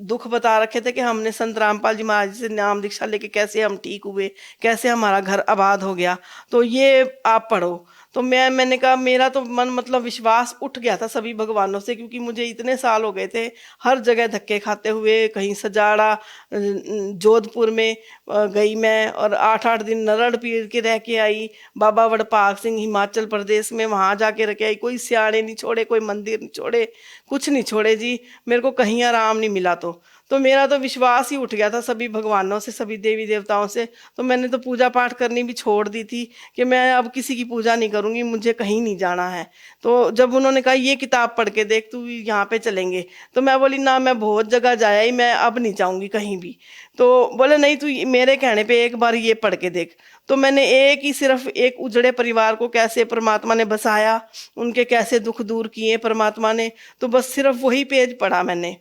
दुख बता रखे थे कि हमने संत रामपाल जी महाराज से नाम दीक्षा लेके कैसे हम ठीक हुए, कैसे हमारा घर आबाद हो गया। तो ये आप पढ़ो। तो मैंने कहा मेरा तो मन मतलब विश्वास उठ गया था सभी भगवानों से, क्योंकि मुझे इतने साल हो गए थे हर जगह धक्के खाते हुए। कहीं सजाड़ा, जोधपुर में गई मैं और 8-8 दिन नरड़ पीर के रह के आई। बाबा वड़भाग सिंह हिमाचल प्रदेश में, वहां जाके रह के आई। कोई सियाड़े नहीं छोड़े, कोई मंदिर नहीं छोड़े, कुछ नहीं छोड़े जी। मेरे को कहीं आराम नहीं मिला। तो मेरा तो विश्वास ही उठ गया था सभी भगवानों से, सभी देवी देवताओं से। तो मैंने तो पूजा पाठ करनी भी छोड़ दी थी कि मैं अब किसी की पूजा नहीं करूंगी, मुझे कहीं नहीं जाना है। तो जब उन्होंने कहा ये किताब पढ़ के देख, तू यहाँ पे चलेंगे, तो मैं बोली ना, मैं बहुत जगह जाया ही, मैं अब नहीं जाऊंगी कहीं भी। तो बोले नहीं, तू मेरे कहने पे एक बार ये पढ़ के देख। तो मैंने सिर्फ एक उजड़े परिवार को कैसे परमात्मा ने बसाया, उनके कैसे दुख दूर किए परमात्मा ने, तो बस सिर्फ वही पेज पढ़ा मैंने।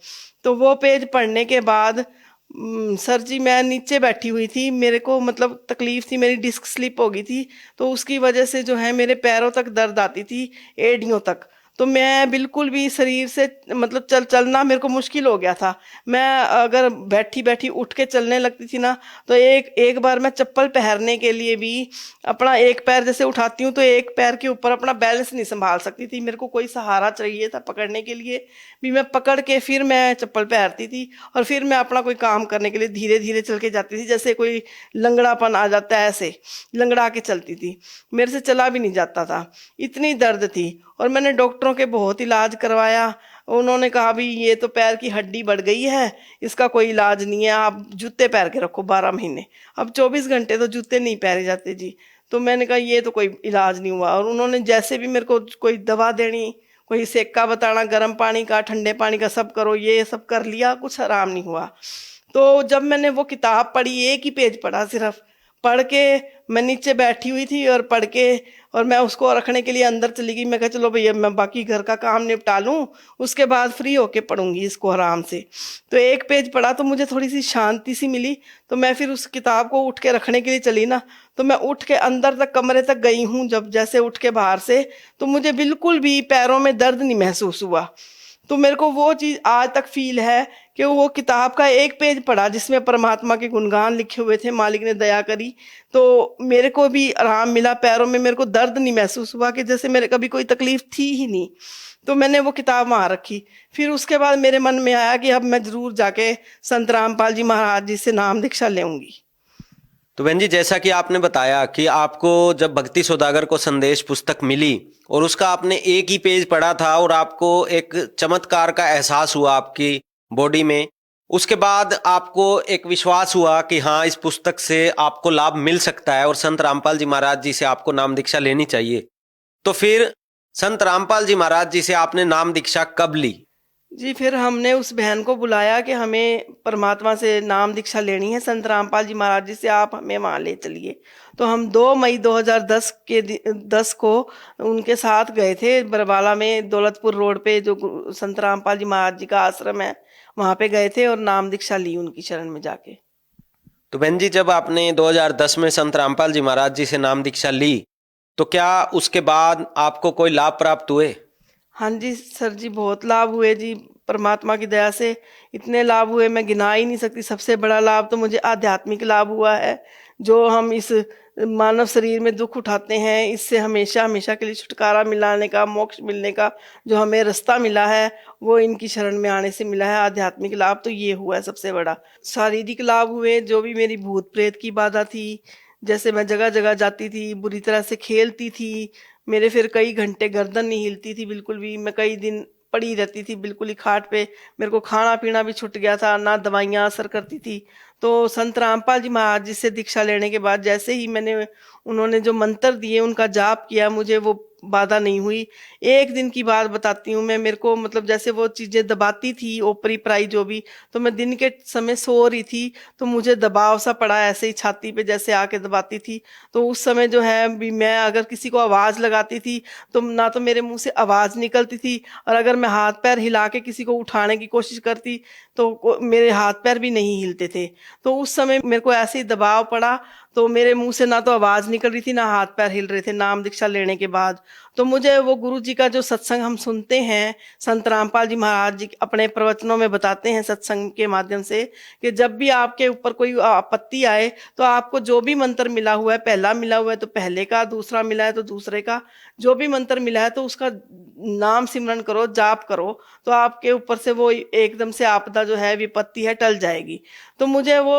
तो वो पेज पढ़ने के बाद सर जी मैं नीचे बैठी हुई थी, मेरे को मतलब तकलीफ थी, मेरी डिस्क स्लिप हो गई थी। तो उसकी वजह से जो है मेरे पैरों तक दर्द आती थी, एड़ियों तक। तो मैं बिल्कुल भी शरीर से मतलब चलना मेरे को मुश्किल हो गया था। मैं अगर बैठी बैठी उठ के चलने लगती थी ना, तो एक बार मैं चप्पल पहनने के लिए भी अपना एक पैर जैसे उठाती हूँ तो एक पैर के ऊपर अपना बैलेंस नहीं संभाल सकती थी, मेरे को कोई सहारा चाहिए था पकड़ने के लिए भी। मैं पकड़ के फिर मैं चप्पल पहनती थी और फिर मैं अपना कोई काम करने के लिए धीरे धीरे चल के जाती थी, जैसे कोई लंगड़ापन आ जाता है ऐसे लंगड़ा के चलती थी, मेरे से चला भी नहीं जाता था, इतनी दर्द थी। और मैंने डॉक्टरों के बहुत इलाज करवाया, उन्होंने कहा भी ये तो पैर की हड्डी बढ़ गई है, इसका कोई इलाज नहीं है, आप जूते पहन के रखो 12 महीने। अब 24 घंटे तो जूते नहीं पहने जाते जी। तो मैंने कहा ये तो कोई इलाज नहीं हुआ। और उन्होंने जैसे भी मेरे को कोई दवा देनी, कोई सेका बताना गर्म पानी का ठंडे पानी का, सब करो, ये सब कर लिया, कुछ आराम नहीं हुआ। तो जब मैंने वो किताब पढ़ी, एक ही पेज पढ़ा सिर्फ, पढ़ के मैं नीचे बैठी हुई थी और पढ़ के और मैं उसको रखने के लिए अंदर चली गई। मैं कहा चलो भैया मैं बाकी घर का काम निपटा लूँ, उसके बाद फ्री होके पढ़ूंगी इसको आराम से। तो एक पेज पढ़ा तो मुझे थोड़ी सी शांति सी मिली। तो मैं फिर उस किताब को उठ के रखने के लिए चली ना, तो मैं उठ के अंदर तक कमरे तक गई हूँ, जब जैसे उठ के बाहर से, तो मुझे बिल्कुल भी पैरों में दर्द नहीं महसूस हुआ। तो मेरे को वो चीज आज तक फील है कि वो किताब का एक पेज पढ़ा जिसमें परमात्मा के गुणगान लिखे हुए थे, मालिक ने दया करी, तो मेरे को भी आराम मिला, पैरों में मेरे को दर्द नहीं महसूस हुआ कि जैसे मेरे कभी कोई तकलीफ थी ही नहीं। तो मैंने वो किताब वहां रखी। फिर उसके बाद मेरे मन में आया कि अब मैं जरूर जाके संत रामपाल जी महाराज जी से नाम दीक्षा लेऊंगी। तो बहन जी, जैसा कि आपने बताया कि आपको जब भक्ति सौदागर को संदेश पुस्तक मिली और उसका आपने एक ही पेज पढ़ा था और आपको एक चमत्कार का एहसास हुआ आपकी बॉडी में, उसके बाद आपको एक विश्वास हुआ कि हाँ, इस पुस्तक से आपको लाभ मिल सकता है और संत रामपाल जी महाराज जी से आपको नाम दीक्षा लेनी चाहिए। तो फिर संत रामपाल जी महाराज जी से आपने नाम दीक्षा कब ली? जी, फिर हमने उस बहन को बुलाया कि हमें परमात्मा से नाम दीक्षा लेनी है, संत रामपाल जी महाराज जी से आप हमें वहाँ ले चलिए। तो हम 2 मई 2010 के 10 को उनके साथ गए थे, बरवाला में दौलतपुर रोड पे जो संत रामपाल जी महाराज जी का आश्रम है, वहाँ पे गए थे और नाम दीक्षा ली उनकी शरण में जाके। तो बहन जी, जब आपने 2010 में संत रामपाल जी महाराज जी से नाम दीक्षा ली, तो क्या उसके बाद आपको कोई लाभ प्राप्त हुए? हाँ जी सर जी, बहुत लाभ हुए जी, परमात्मा की दया से इतने लाभ हुए मैं गिना ही नहीं सकती। सबसे बड़ा लाभ तो मुझे आध्यात्मिक लाभ हुआ है। जो हम इस मानव शरीर में दुख उठाते हैं, इससे हमेशा हमेशा के लिए छुटकारा मिलाने का, मोक्ष मिलने का जो हमें रास्ता मिला है, वो इनकी शरण में आने से मिला है। आध्यात्मिक लाभ तो ये हुआ है सबसे बड़ा। शारीरिक लाभ हुए, जो भी मेरी भूत प्रेत की बाधा थी, जैसे मैं जगह जगह जाती थी, बुरी तरह से खेलती थी, मेरे फिर कई घंटे गर्दन नहीं हिलती थी बिल्कुल भी, मैं कई दिन पड़ी रहती थी बिल्कुल ही खाट पे, मेरे को खाना पीना भी छूट गया था, ना दवाइयाँ असर करती थी। तो संत रामपाल जी महाराज जी से दीक्षा लेने के बाद जैसे ही उन्होंने जो मंत्र दिए उनका जाप किया, मुझे वो बाधा नहीं हुई। एक दिन की बात बताती हूँ मैं, मेरे को मतलब जैसे वो चीजें दबाती थी ओपरी पराई जो भी, तो मैं दिन के समय सो रही थी तो मुझे दबाव सा पड़ा, ऐसे ही छाती पे जैसे आके दबाती थी। तो उस समय जो है भी मैं अगर किसी को आवाज लगाती थी तो ना तो मेरे मुंह से आवाज निकलती थी, और अगर मैं हाथ पैर हिला के किसी को उठाने की कोशिश करती तो मेरे हाथ पैर भी नहीं हिलते थे। तो उस समय मेरे को ऐसे ही दबाव पड़ा, तो मेरे मुंह से ना तो आवाज निकल रही थी ना हाथ पैर हिल रहे थे नाम दीक्षा लेने के बाद। तो मुझे वो गुरु जी का जो सत्संग हम सुनते हैं, संत रामपाल जी महाराज जी अपने प्रवचनों में बताते हैं सत्संग के माध्यम से, कि जब भी आपके ऊपर कोई आपत्ति आए तो आपको जो भी मंत्र मिला हुआ है, पहला मिला हुआ है तो पहले का, दूसरा मिला है तो दूसरे का, जो भी मंत्र मिला है तो उसका नाम सिमरन करो, जाप करो, तो आपके ऊपर से वो एकदम से आपदा जो है, विपत्ति है, टल जाएगी। तो मुझे वो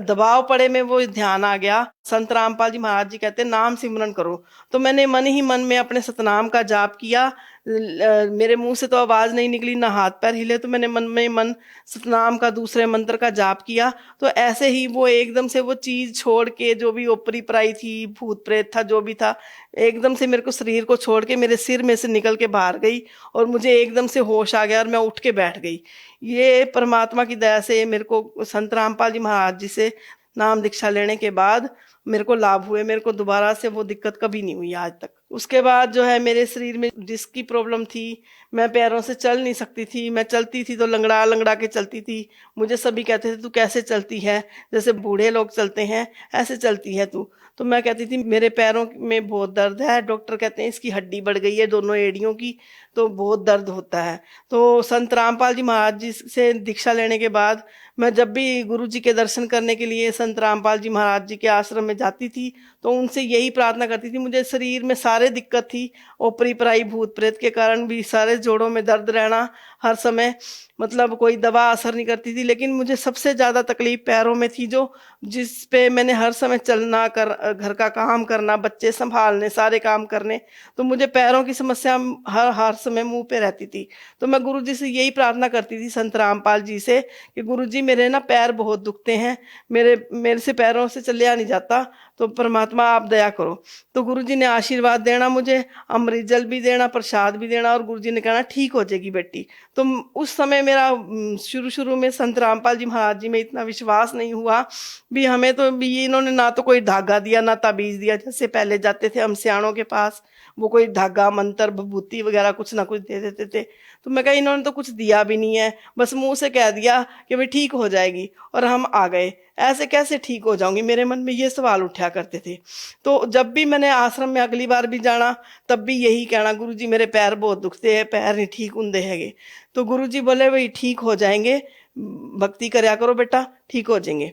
दबाव पड़े में वो ध्यान आ गया, संत रामपाल जी महाराज जी कहते हैं नाम सिमरन करो। तो मैंने मन ही मन में अपने सतनाम का जाप किया, मेरे मुंह से तो आवाज नहीं निकली, ना हाथ पैर हिले, तो मैंने मन में मन सतनाम का दूसरे मंत्र का जाप किया। तो ऐसे ही वो एकदम से वो चीज छोड़ के, जो भी ओपरी पराई थी, भूत प्रेत था, जो भी था, एकदम से मेरे को शरीर को छोड़ के मेरे सिर में से निकल के बाहर गई और मुझे एकदम से होश आ गया और मैं उठ के बैठ गई। ये परमात्मा की दया से मेरे को संत रामपाल जी महाराज जी से नाम दीक्षा लेने के बाद मेरे को लाभ हुए। मेरे को दोबारा से वो दिक्कत कभी नहीं हुई आज तक, उसके बाद जो है मेरे शरीर में डिस्क की प्रॉब्लम थी, मैं पैरों से चल नहीं सकती थी, मैं चलती थी तो लंगड़ा लंगड़ा के चलती थी। मुझे सभी कहते थे तू कैसे चलती है, जैसे बूढ़े लोग चलते हैं ऐसे चलती है तू। तो मैं कहती थी मेरे पैरों में बहुत दर्द है, डॉक्टर कहते हैं इसकी हड्डी बढ़ गई है दोनों एड़ियों की, तो बहुत दर्द होता है। तो संत रामपाल जी महाराज जी से दीक्षा लेने के बाद मैं जब भी गुरु जी के दर्शन करने के लिए संत रामपाल जी महाराज जी के आश्रम में जाती थी तो उनसे यही प्रार्थना करती थी। मुझे शरीर में सारे दिक्कत थी, ओपरी पराई भूत प्रेत के कारण भी सारे जोड़ों में दर्द रहना हर समय, मतलब कोई दवा असर नहीं करती थी। लेकिन मुझे सबसे ज़्यादा तकलीफ पैरों में थी, जो जिस पे मैंने हर समय चलना, घर का काम करना, बच्चे संभालने, सारे काम करने, तो मुझे पैरों की समस्या हर समय मुंह पे रहती थी। तो मैं गुरु जी से यही प्रार्थना करती थी संत रामपाल जी से कि गुरु जी मेरे ना पैर बहुत दुखते हैं, मेरे से पैरों से चलिया नहीं जाता, तो परमात्मा आप दया करो। तो गुरु जी ने आशीर्वाद देना, मुझे अमृत जल भी देना, प्रसाद भी देना, और गुरु जी ने कहना ठीक हो जाएगी बेटी। तो उस समय मेरा शुरू में संत रामपाल जी महाराज जी में इतना विश्वास नहीं हुआ भी, हमें तो भी इन्होंने ना तो कोई धागा दिया ना ताबीज दिया, जैसे पहले जाते थे हम सियाणों के पास, वो कोई धागा मंत्र भभूति वगैरह कुछ ना कुछ दे देते थे। तो मैं कहा इन्होंने तो कुछ दिया भी नहीं है, बस मुंह से कह दिया कि भाई ठीक हो जाएगी, और हम आ गए। ऐसे कैसे ठीक हो जाऊंगी, मेरे मन में ये सवाल उठा करते थे। तो जब भी मैंने आश्रम में अगली बार भी जाना तब भी यही कहना, गुरु जी मेरे पैर बहुत दुखते हैं, पैर नहीं ठीक होंदे हैगे। तो गुरु जी बोले भाई ठीक हो जाएंगे, भक्ति करया करो बेटा, ठीक हो जाएंगे,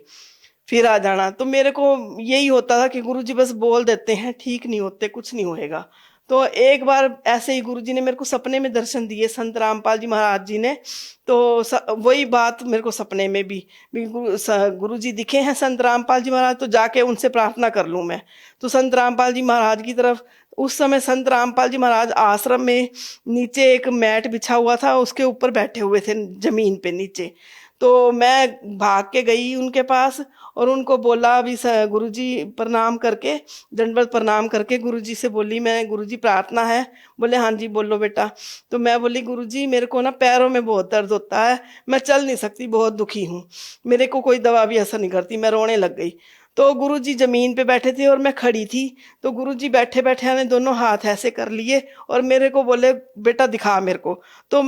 फिर आ जाना। तो मेरे को यही होता था कि गुरु जी बस बोल देते हैं, ठीक नहीं होते, कुछ नहीं होएगा। तो एक बार ऐसे ही गुरु जी ने मेरे को सपने में दर्शन दिए, संत रामपाल जी महाराज जी ने। तो वही बात मेरे को सपने में भी गुरु जी दिखे हैं संत रामपाल जी महाराज, तो जाके उनसे प्रार्थना कर लूँ मैं। तो संत रामपाल जी महाराज की तरफ, उस समय संत रामपाल जी महाराज आश्रम में नीचे एक मैट बिछा हुआ था, उसके ऊपर बैठे हुए थे जमीन पे नीचे। तो मैं भाग के गई उनके पास और उनको बोला, अभी गुरुजी प्रणाम करके, दंडवत प्रणाम करके गुरुजी से बोली मैं, गुरुजी प्रार्थना है। बोले हाँ जी बोलो बेटा। तो मैं बोली गुरुजी मेरे को ना पैरों में बहुत दर्द होता है, मैं चल नहीं सकती, बहुत दुखी हूँ, मेरे को कोई दवा भी असर नहीं करती। मैं रोने लग गई। तो गुरुजी जमीन पे बैठे थे और मैं खड़ी थी। तो गुरुजी बैठे बैठे ने दोनों हाथ ऐसे कर लिए और मेरे को बोले बेटा दिखा मेरे को। तो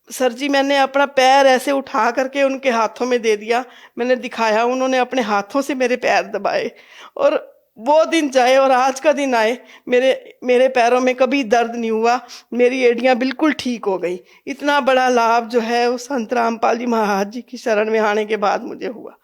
सर जी मैंने अपना पैर ऐसे उठा करके उनके हाथों में दे दिया, मैंने दिखाया, उन्होंने अपने हाथों से मेरे पैर दबाए और वो दिन जाए और आज का दिन आए, मेरे पैरों में कभी दर्द नहीं हुआ, मेरी एड़ियां बिल्कुल ठीक हो गई। इतना बड़ा लाभ जो है वो संत रामपाल जी महाराज जी की शरण में आने के बाद मुझे हुआ।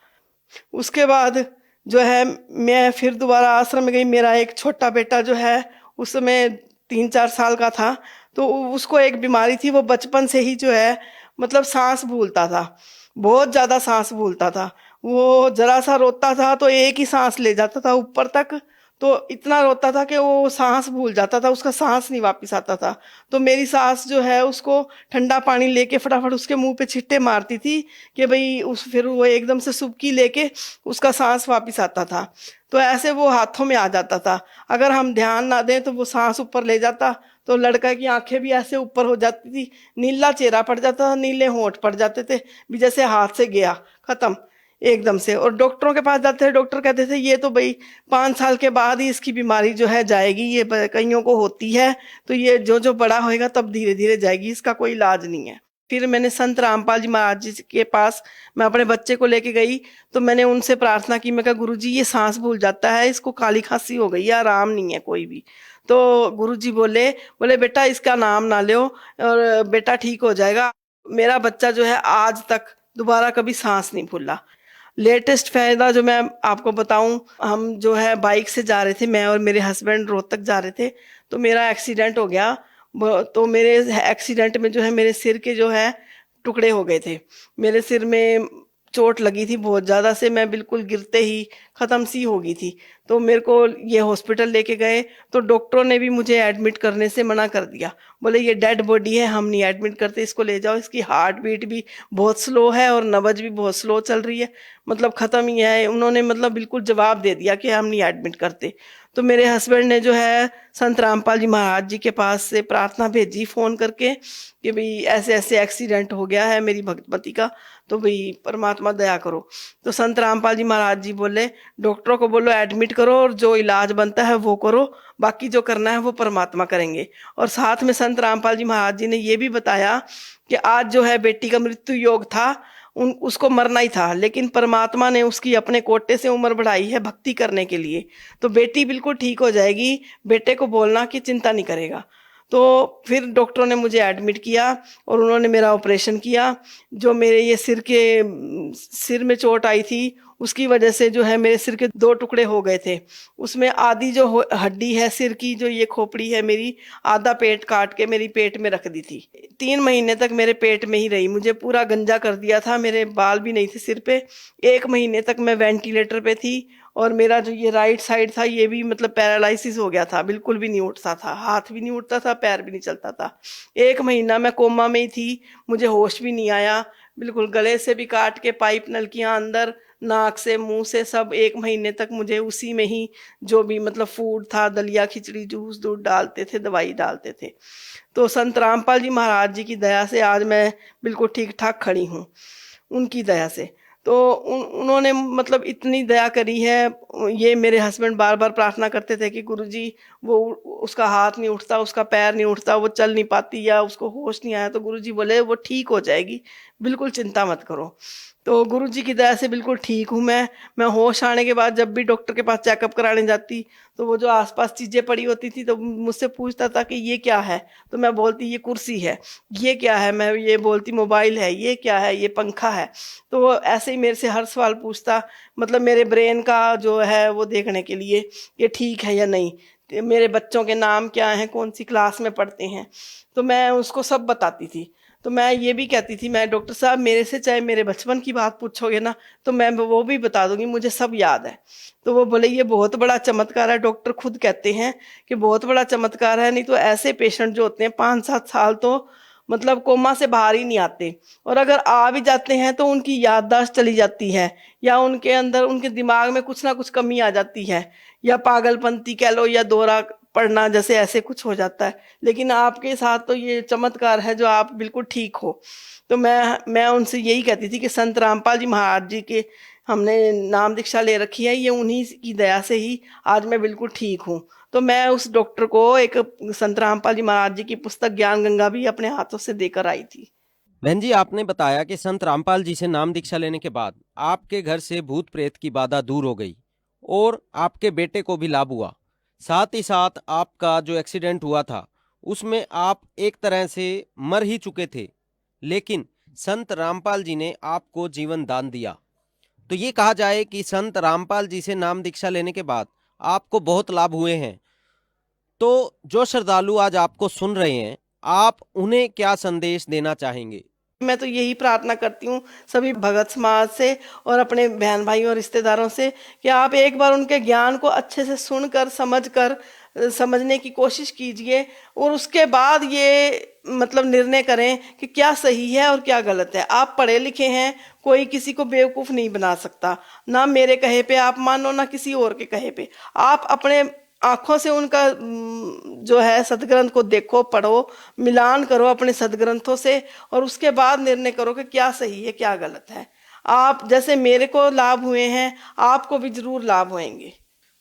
उसके बाद जो है मैं फिर दोबारा आश्रम में गई। मेरा एक छोटा बेटा जो है उस समय 3-4 साल का था, तो उसको एक बीमारी थी, वो बचपन से ही जो है मतलब सांस भूलता था, बहुत ज़्यादा सांस भूलता था। वो जरा सा रोता था तो एक ही सांस ले जाता था ऊपर तक, तो इतना रोता था कि वो सांस भूल जाता था, उसका सांस नहीं वापस आता था। तो मेरी सास जो है उसको ठंडा पानी लेके फटाफट उसके मुंह पे छिट्टे मारती थी कि भाई फिर वो एकदम से सुबकी लेके उसका सांस वापस आता था। तो ऐसे वो हाथों में आ जाता था, अगर हम ध्यान ना दें तो वो सांस ऊपर ले जाता, तो लड़का की आंखें भी ऐसे ऊपर हो जाती थी, नीला चेहरा पड़ जाता था, नीले होंठ पड़ जाते थे, भी जैसे हाथ से गया खत्म एकदम से। और डॉक्टरों के पास जाते थे, डॉक्टर कहते थे ये तो भाई 5 साल के बाद ही इसकी बीमारी जो है जाएगी, ये कईयों को होती है, तो ये जो बड़ा होएगा तब धीरे धीरे जाएगी, इसका कोई इलाज नहीं है। फिर मैंने संत रामपाल जी महाराज जी के पास मैं अपने बच्चे को लेके गई, तो मैंने उनसे प्रार्थना की, मैं कहा गुरुजी ये सांस भूल जाता है, इसको काली खांसी हो गई है, आराम नहीं है कोई भी। तो गुरुजी बोले बेटा इसका नाम ना लो और बेटा ठीक हो जाएगा। मेरा बच्चा जो है आज तक दोबारा कभी सांस नहीं फूला। लेटेस्ट फायदा जो मैं आपको बताऊं, हम जो है बाइक से जा रहे थे, मैं और मेरे हस्बैंड रोहतक जा रहे थे, तो मेरा एक्सीडेंट हो गया। तो मेरे एक्सीडेंट में जो है मेरे सिर के जो है टुकड़े हो गए थे, मेरे सिर में चोट लगी थी बहुत ज़्यादा से, मैं बिल्कुल गिरते ही ख़त्म सी हो गई थी। तो मेरे को ये हॉस्पिटल लेके गए, तो डॉक्टरों ने भी मुझे एडमिट करने से मना कर दिया, बोले ये डेड बॉडी है, हम नहीं एडमिट करते, इसको ले जाओ, इसकी हार्ट बीट भी बहुत स्लो है और नब्ज भी बहुत स्लो चल रही है, मतलब ख़त्म ही है। उन्होंने मतलब बिल्कुल जवाब दे दिया कि हम नहीं एडमिट करते। तो मेरे हस्बैंड ने जो है संत रामपाल जी महाराज जी के पास से प्रार्थना भेजी फ़ोन करके कि भाई ऐसे ऐसे एक्सीडेंट हो गया है मेरी भगवती का, तो भाई परमात्मा दया करो। तो संत रामपाल जी महाराज जी बोले डॉक्टरों को बोलो एडमिट करो और जो इलाज बनता है वो करो, बाकी जो करना है वो परमात्मा करेंगे। और साथ में संत रामपाल जी महाराज जी ने ये भी बताया कि आज जो है बेटी का मृत्यु योग था, उसको मरना ही था, लेकिन परमात्मा ने उसकी अपने कोटे से उम्र बढ़ाई है भक्ति करने के लिए, तो बेटी बिल्कुल ठीक हो जाएगी। बेटे को बोलना कि चिंता नहीं करेगा। तो फिर डॉक्टरों ने मुझे एडमिट किया और उन्होंने मेरा ऑपरेशन किया। जो मेरे ये सिर में चोट आई थी उसकी वजह से जो है मेरे सिर के 2 टुकड़े हो गए थे। उसमें आधी जो हड्डी है सिर की, जो ये खोपड़ी है मेरी, आधा पेट काट के मेरी पेट में रख दी थी। 3 महीने तक मेरे पेट में ही रही, मुझे पूरा गंजा कर दिया था, मेरे बाल भी नहीं थे सिर पे। 1 महीने तक मैं वेंटिलेटर पे थी और मेरा जो ये राइट साइड था ये भी मतलब पैरालिसिस हो गया था, बिल्कुल भी नहीं उठता था, हाथ भी नहीं उठता था, पैर भी नहीं चलता था। 1 महीना मैं कोमा में ही थी, मुझे होश भी नहीं आया, बिल्कुल गले से भी काट के पाइप नलकियां अंदर, नाक से मुंह से सब। 1 महीने तक मुझे उसी में ही जो भी मतलब फूड था, दलिया खिचड़ी जूस दूध डालते थे, दवाई डालते थे। तो संत रामपाल जी महाराज जी की दया से आज मैं बिल्कुल ठीक ठाक खड़ी हूँ, उनकी दया से। तो उन्होंने मतलब इतनी दया करी है। ये मेरे हस्बैंड बार बार प्रार्थना करते थे कि गुरुजी वो उसका हाथ नहीं उठता, उसका पैर नहीं उठता, वो चल नहीं पाती या उसको होश नहीं आया, तो गुरुजी बोले वो ठीक हो जाएगी, बिल्कुल चिंता मत करो। तो गुरुजी की दया से बिल्कुल ठीक हूँ मैं होश आने के बाद जब भी डॉक्टर के पास चेकअप कराने जाती तो वो जो आसपास चीज़ें पड़ी होती थी तो मुझसे पूछता था कि ये क्या है, तो मैं बोलती ये कुर्सी है। ये क्या है, मैं ये बोलती मोबाइल है। ये क्या है, ये पंखा है। तो वो ऐसे ही मेरे से हर सवाल पूछता, मतलब मेरे ब्रेन का जो है वो देखने के लिए ये ठीक है या नहीं, मेरे बच्चों के नाम क्या हैं, कौन सी क्लास में पढ़ते हैं, तो मैं उसको सब बताती थी। तो मैं ये भी कहती थी, मैं डॉक्टर साहब मेरे से चाहे मेरे बचपन की बात पूछोगे ना तो मैं वो भी बता दूंगी, मुझे सब याद है। तो वो बोले ये बहुत बड़ा चमत्कार है, डॉक्टर खुद कहते हैं कि बहुत बड़ा चमत्कार है, नहीं तो ऐसे पेशेंट जो होते हैं 5-7 साल तो मतलब कोमा से बाहर ही नहीं आते, और अगर आ भी जाते हैं तो उनकी याददाश्त चली जाती है या उनके अंदर उनके दिमाग में कुछ ना कुछ कमी आ जाती है, या पागलपंती कह लो या दौरा पढ़ना जैसे ऐसे कुछ हो जाता है। लेकिन आपके साथ तो ये चमत्कार है जो आप बिल्कुल ठीक हो। तो मैं उनसे यही कहती थी कि संत रामपाल जी महाराज जी के हमने नाम दीक्षा ले रखी है, ये उन्हीं की दया से ही आज मैं बिल्कुल ठीक हूँ। तो मैं उस डॉक्टर को एक संत रामपाल जी महाराज जी की पुस्तक ज्ञान गंगा भी अपने हाथों से देकर आई थी। बहन जी, आपने बताया कि संत रामपाल जी से नाम दीक्षा लेने के बाद आपके घर से भूत प्रेत की बाधा दूर हो गई और आपके बेटे को भी लाभ हुआ। साथ ही साथ आपका जो एक्सीडेंट हुआ था उसमें आप एक तरह से मर ही चुके थे, लेकिन संत रामपाल जी ने आपको जीवन दान दिया। तो ये कहा जाए कि संत रामपाल जी से नाम दीक्षा लेने के बाद आपको बहुत लाभ हुए हैं। तो जो श्रद्धालु आज आपको सुन रहे हैं, आप उन्हें क्या संदेश देना चाहेंगे? मैं तो यही प्रार्थना करती हूँ सभी भगत समाज से और अपने बहन भाइयों और रिश्तेदारों से कि आप एक बार उनके ज्ञान को अच्छे से सुनकर समझने की कोशिश कीजिए और उसके बाद ये मतलब निर्णय करें कि क्या सही है और क्या गलत है। आप पढ़े लिखे हैं, कोई किसी को बेवकूफ़ नहीं बना सकता, ना मेरे कहे पे आप मानो ना किसी और के कहे पे। आप अपने आंखों से उनका जो है सदग्रंथ को देखो, पढ़ो, मिलान करो अपने सदग्रंथों से और उसके बाद निर्णय करो कि क्या सही है क्या गलत है। आप जैसे मेरे को लाभ हुए हैं आपको भी जरूर लाभ होंगे।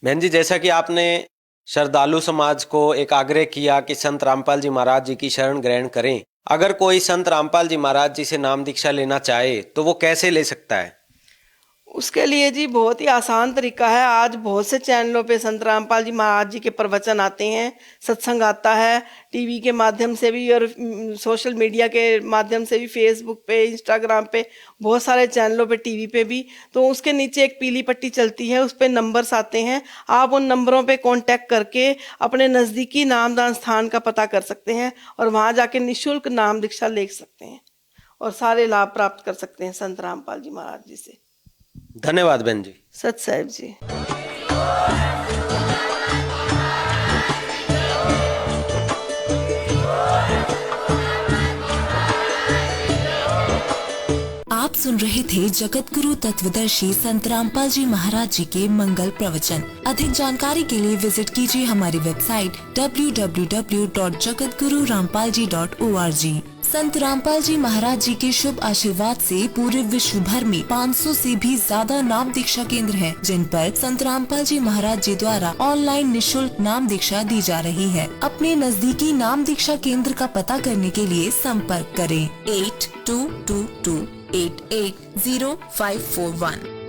बहन जी, जैसा कि आपने श्रद्धालु समाज को एक आग्रह किया कि संत रामपाल जी महाराज जी की शरण ग्रहण करें, अगर कोई संत रामपाल जी महाराज जी से नाम दीक्षा लेना चाहे तो वो कैसे ले सकता है? उसके लिए जी बहुत ही आसान तरीका है। आज बहुत से चैनलों पे संत रामपाल जी महाराज जी के प्रवचन आते हैं, सत्संग आता है, टीवी के माध्यम से भी और सोशल मीडिया के माध्यम से भी, फेसबुक पे, इंस्टाग्राम पे, बहुत सारे चैनलों पे, टीवी पे भी। तो उसके नीचे एक पीली पट्टी चलती है, उस पर नंबर्स आते हैं। आप उन नंबरों पे कांटेक्ट करके अपने नज़दीकी नामदान स्थान का पता कर सकते हैं और वहाँ जाके निःशुल्क नाम दीक्षा ले सकते हैं और सारे लाभ प्राप्त कर सकते हैं संत रामपाल जी महाराज जी से। धन्यवाद बहन जी। सत साहिब जी। आप आप सुन रहे थे जगत गुरु तत्वदर्शी संत रामपाल जी महाराज जी के मंगल प्रवचन। अधिक जानकारी के लिए विजिट कीजिए हमारी वेबसाइट www.jagatgururampalji.org। संत रामपाल जी महाराज जी के शुभ आशीर्वाद से पूरे विश्व भर में 500 से भी ज्यादा नाम दीक्षा केंद्र हैं, जिन पर संत रामपाल जी महाराज जी द्वारा ऑनलाइन निशुल्क नाम दीक्षा दी जा रही है। अपने नजदीकी नाम दीक्षा केंद्र का पता करने के लिए संपर्क करें 8222880541।